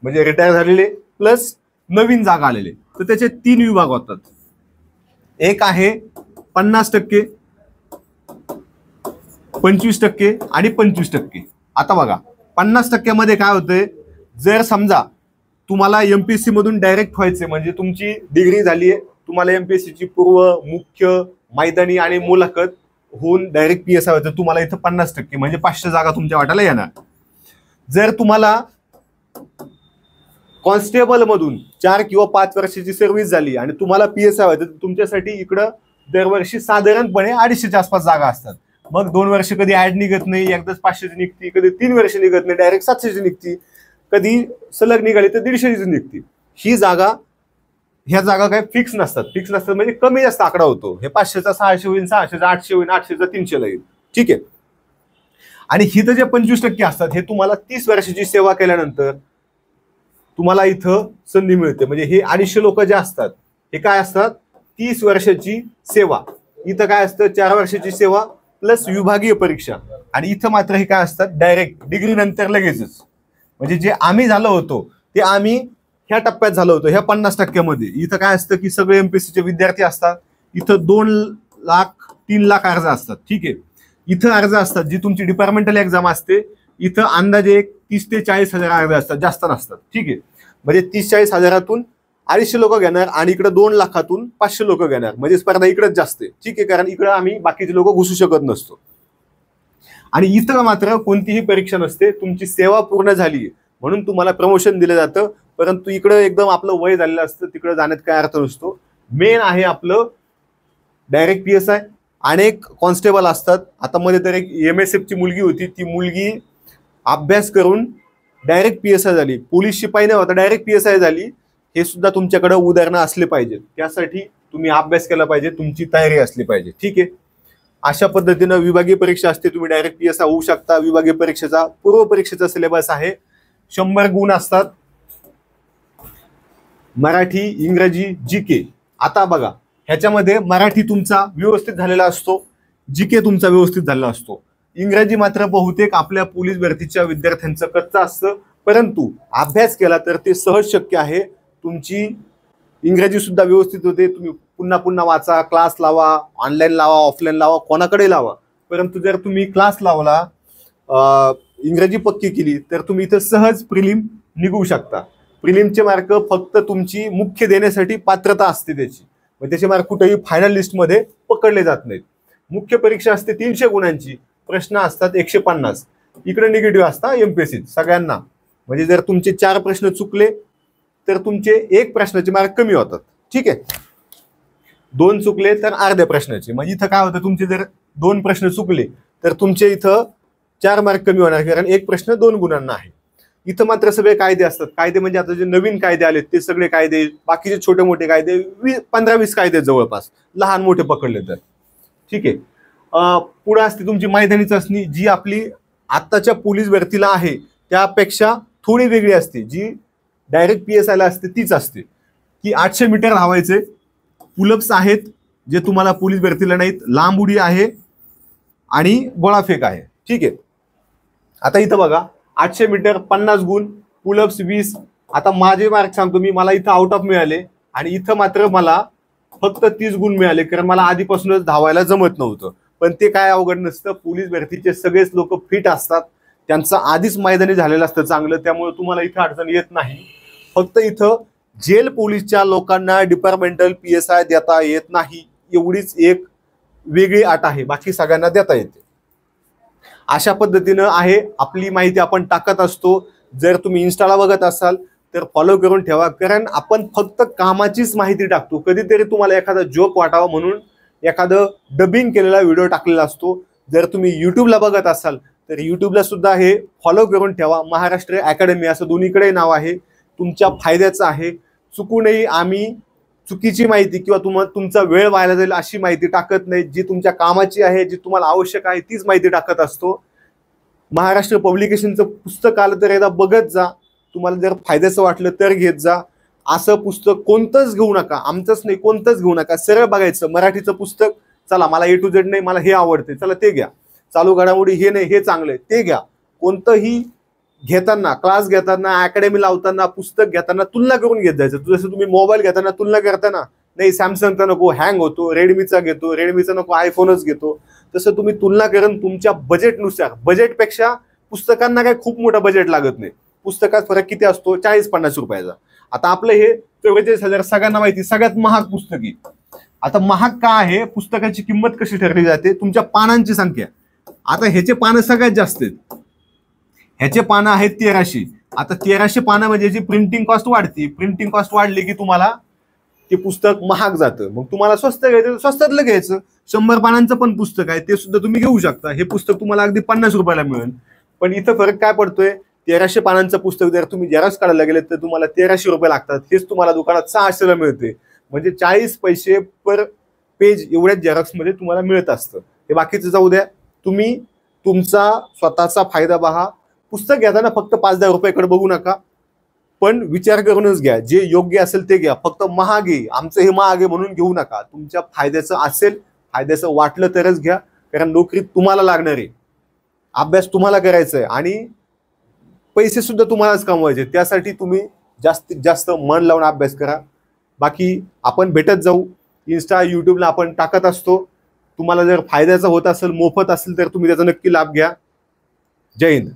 म्हणजे रिटायर झालेले प्लस नवीन जागा आलेले, तर त्याचे 3 विभाग होतात. एक आहे 50%, 25% आणि 25%. आता बघा, 50% मध्ये काय होतंय, जर समजा तुम्हाला MPSC मधून डायरेक्ट व्हायचे, म्हणजे तुमची डिग्री झाली आहे, तुम्हाला MPSC ची पूर्व, मुख्य, मैदानी आणि मुलाखत होऊन डायरेक्ट PSI व्हायचं, तुम्हाला इथं 50% म्हणजे 500 जागा तुमच्या वाट्याला येणार. जर तुम्हाला कॉन्स्टेबल मधून 4 किंवा 5 वर्षाची सर्व्हिस झाली आणि तुम्हाला PSI व्हायचं, तर तुमच्यासाठी इकडं दरवर्षी साधारणपणे 250च्या आसपास जागा असतात. मग 2 वर्ष कधी ऍड निघत नाही, एकदाच 500ची निघती, कधी 3 वर्ष निघत नाही, डायरेक्ट 700ची निघती, कधी सलग निघाली तर 150ची निघती. ह्या जागा काय फिक्स नसतात म्हणजे कमी जास्त आकडा होतो. हे 500चा 600 होईल, 600चा 800 होईल, 800चा 300 ला येईल. ठीक आहे. आणि हिथं जे 25% असतात, हे तुम्हाला 30 वर्षाची सेवा केल्यानंतर तुम्हाला इथं संधी मिळते. म्हणजे हे 250 लोक जे असतात, हे काय असतात, 30 वर्षाची सेवा. इथं काय असतं, 4 वर्षाची सेवा प्लस विभागीय परीक्षा. आणि इथं मात्र हे काय असतात, डायरेक्ट डिग्री नंतर लगेचच. म्हणजे जे आम्ही झालो होतो ते आम्ही ह्या टप्प्यात झालो होतो, ह्या 50% मध्ये. इथं काय असतं की सगळे MPSCचे विद्यार्थी असतात. इथं 2 लाख 3 लाख अर्ज असतात. ठीक आहे. इथं अर्ज असतात जी तुमची डिपार्टमेंटल एक्झाम असते. इथं अंदाजे 30 ते 40 हजार अर्ज असतात, जास्त नसतात. ठीक आहे. म्हणजे 30-40 हजारातून 250 लोक घेणार आणि इकडे 2 लाखातून 500 लोक घेणार. म्हणजे स्पर्धा इकडेच जास्त आहे. ठीक आहे, कारण इकडे आम्ही बाकीचे लोक घुसू शकत नसतो. आणि इथं मात्र कोणतीही परीक्षा नसते, तुमची सेवा पूर्ण झाली म्हणून तुम्हाला प्रमोशन दिलं जातं. परंतु इकडं एकदम आपलं वय झालेलं असतं, तिकडे जाण्यात काय अर्थ नसतो. मेन आहे आपलं डायरेक्ट PSI. अनेक कॉन्स्टेबल असतात. आता मध्ये तर एक MSF ची मुलगी होती, ती मुलगी अभ्यास करून डायरेक्ट PSI झाली. पोलीस शिपाई नाही होता, डायरेक्ट PSI झाली. हे सुद्धा तुमच्याकडे उदाहरणं असले पाहिजेत. त्यासाठी तुम्ही अभ्यास केला पाहिजे, तुमची तयारी असली पाहिजे. ठीक आहे. अशा पद्धतीनं विभागीय परीक्षा असते, तुम्ही डायरेक्ट PSI होऊ शकता. विभागीय परीक्षेचा पूर्व परीक्षेचा सिलेबस आहे, 100 गुण असतात, मराठी, इंग्रजी, GK. आता बघा, ह्याच्यामध्ये मराठी तुमचा व्यवस्थित झालेला असतो, GK तुमचा व्यवस्थित झालेला असतो. इंग्रजी मात्र बहुतेक आपल्या पोलीस भरतीच्या विद्यार्थ्यांचं कच्चं असतं, परंतु अभ्यास केला तर ते सहज शक्य आहे. तुमची इंग्रजी सुद्धा व्यवस्थित होते. तुम्ही पुन्हा पुन्हा वाचा, क्लास लावा, ऑनलाईन लावा, ऑफलाईन लावा, कोणाकडे लावा. परंतु जर तुम्ही क्लास लावला, इंग्रजी पक्की केली, तर तुम्ही इथं सहज प्रिलिम निघू शकता. प्रिलिमचे मार्क फक्त तुमची मुख्य देण्यासाठी पात्रता असते त्याची, मग त्याचे मार्क कुठेही फायनल लिस्टमध्ये पकडले जात नाहीत. मुख्य परीक्षा असते 300 गुणांची, प्रश्न असतात 150. इकडे निगेटिव्ह असतात एमपीएससी सगळ्यांना. म्हणजे जर तुमचे 4 प्रश्न चुकले तर तुमचे 1 प्रश्नाचे मार्क कमी होतात. ठीक आहे, 2 चुकले तर अर्ध्या प्रश्नाचे. म्हणजे इथं काय होतं, तुमचे जर 2 प्रश्न चुकले तर तुमचे इथं 4 मार्क कमी होणार, कारण 1 प्रश्न 2 गुणांना आहे. इथं मात्र सगळे कायदे असतात. कायदे म्हणजे आता जे नवीन कायदे आले ते सगळे कायदे, बाकीचे छोटे मोठे कायदे 15-20 कायदे जवळपास, लहान मोठे पकडले तर. ठीक आहे, पुढे असते तुमची मैदानी चाचणी, जी आपली आत्ताच्या पोलीस भरतीला आहे त्यापेक्षा थोडी वेगळी असते. जी डायरेक्ट PSI ला असते तीच असते, की 800 मीटर धावायचे, पुलअप्स आहेत जे तुम्हाला पोलीस भरतीला नाहीत, लांब उडी आहे आणि गोळाफेक आहे. ठीक आहे, आता इथं बघा 800 मीटर 50 गुण, पुलअप्स 20. आता माझे मार्क सांगतो मी, मला इथं आउट ऑफ मिळाले आणि इथं मात्र मला फक्त 30 गुण मिळाले, कारण मला आधीपासूनच धावायला जमत नव्हतं. पण ते काय अवघड नसतं, पोलीस भरतीचे सगळेच लोक फिट असतात, त्यांचं आधीच मैदानी झालेलं असतं चांगलं, त्यामुळे तुम्हाला इथं अडचण येत नाही. फक्त इथं जेल पोलीसच्या लोकांना डिपार्टमेंटल PSI देता येत नाही, एवढीच एक वेगळी अट आहे, बाकी सगळ्यांना देता येते. अशा पद्धतीनं आहे आपली माहिती आपण टाकत असतो. जर तुम्ही इन्स्टाला बघत असाल तर फॉलो करून ठेवा, कारण आपण फक्त कामाचीच माहिती टाकतो. कधीतरी तुम्हाला एखादा जोक वाटावा म्हणून एखादं डबिंग केलेला व्हिडिओ टाकलेला असतो. जर तुम्ही युट्यूबला बघत असाल तर युट्यूबला सुद्धा हे फॉलो करून ठेवा. महाराष्ट्र अकॅडमी असं दोन्हीकडे नाव आहे, तुमच्या फायद्याचं आहे. चुकूनही आम्ही चुकीची माहिती किंवा तुमचा वेळ व्हायला जाईल अशी माहिती टाकत नाही. जी तुमच्या कामाची आहे, जी तुम्हाला आवश्यक आहे तीच माहिती टाकत असतो. महाराष्ट्र पब्लिकेशनचं पुस्तक आलं तर एकदा बघत जा, तुम्हाला जर फायद्याचं वाटलं तर घेत जा. असं पुस्तक कोणतंच घेऊ नका, आमचंच नाही कोणतंच घेऊ नका, सरळ बघायचं मराठीचं पुस्तक. चला मला A to Z नाही, मला हे आवडते, चला ते घ्या. चालू घडामोडी हे नाही, हे चांगलं आहे ते घ्या. कोणतंही घेताना, क्लास घेताना, अकॅडमी लावताना, पुस्तक घेताना तुलना करून घेत जायचं. जसं तुम्ही मोबाईल घेताना तुलना करताना, नाही सॅमसंगचा नको हँग होतो, रेडमीचा घेतो, रेडमीचा नको आयफोनच घेतो, तसं तुम्ही तुलना करून तुमच्या बजेटनुसार, बजेटपेक्षा पुस्तकांना काही खूप मोठा बजेट लागत नाही. पुस्तकात फरक किती असतो, 40-50 रुपयाचा. आता आपलं हे 44,000 सगळ्यांना माहिती, सगळ्यात महाग पुस्तकी. आता महाग का आहे, पुस्तकाची किंमत कशी ठरली जाते, तुमच्या पानांची संख्या. आता ह्याचे पानं सगळ्यात जास्त आहेत, ह्याचे पानं आहेत 1300. आता 1300 पानं म्हणजे जी प्रिंटिंग कॉस्ट वाढते, प्रिंटिंग कॉस्ट वाढली की तुम्हाला ते पुस्तक महाग जातं. मग तुम्हाला स्वस्त घ्यायचं, स्वस्तातलं घ्यायचं. 100 पानांचं पण पुस्तक आहे ते सुद्धा तुम्ही घेऊ शकता. हे पुस्तक तुम्हाला अगदी 50 रुपयाला मिळेल. पण इथं फरक काय पडतोय, 1300 पानांचं पुस्तक जर तुम्ही झेरॉक्स काढायला गेले तर तुम्हाला 1300 रुपये लागतात, हेच तुम्हाला दुकानात 600ला मिळते. म्हणजे 40 पैसे पर पेज एवढ्याच झेरॉक्समध्ये तुम्हाला मिळत असतं. हे बाकीचं जाऊ द्या, तुम्ही तुमचा स्वतःचा फायदा पहा. पुस्तक घेताना फक्त 5-10 रुपयाकडे बघू नका, पण विचार करूनच घ्या. जे योग्य असेल ते घ्या. फक्त महाग आहे, आमचं हे महाग आहे म्हणून घेऊ नका. तुमच्या फायद्याचं असेल, फायद्याचं वाटलं तरच घ्या, कारण नोकरी तुम्हाला लागणार आहे, अभ्यास तुम्हाला करायचा आहे आणि पैसे सुद्धा तुम्हालाच कमवायचे. त्यासाठी तुम्ही जास्तीत जास्त मन लावून अभ्यास करा. बाकी आपण भेटत जाऊ, इन्स्टा युट्यूबला आपण टाकत असतो. तुम्हाला जर फायद्याचा होत असेल, मोफत असेल तर तुम्ही त्याचा नक्की लाभ घ्या. जय हिंद.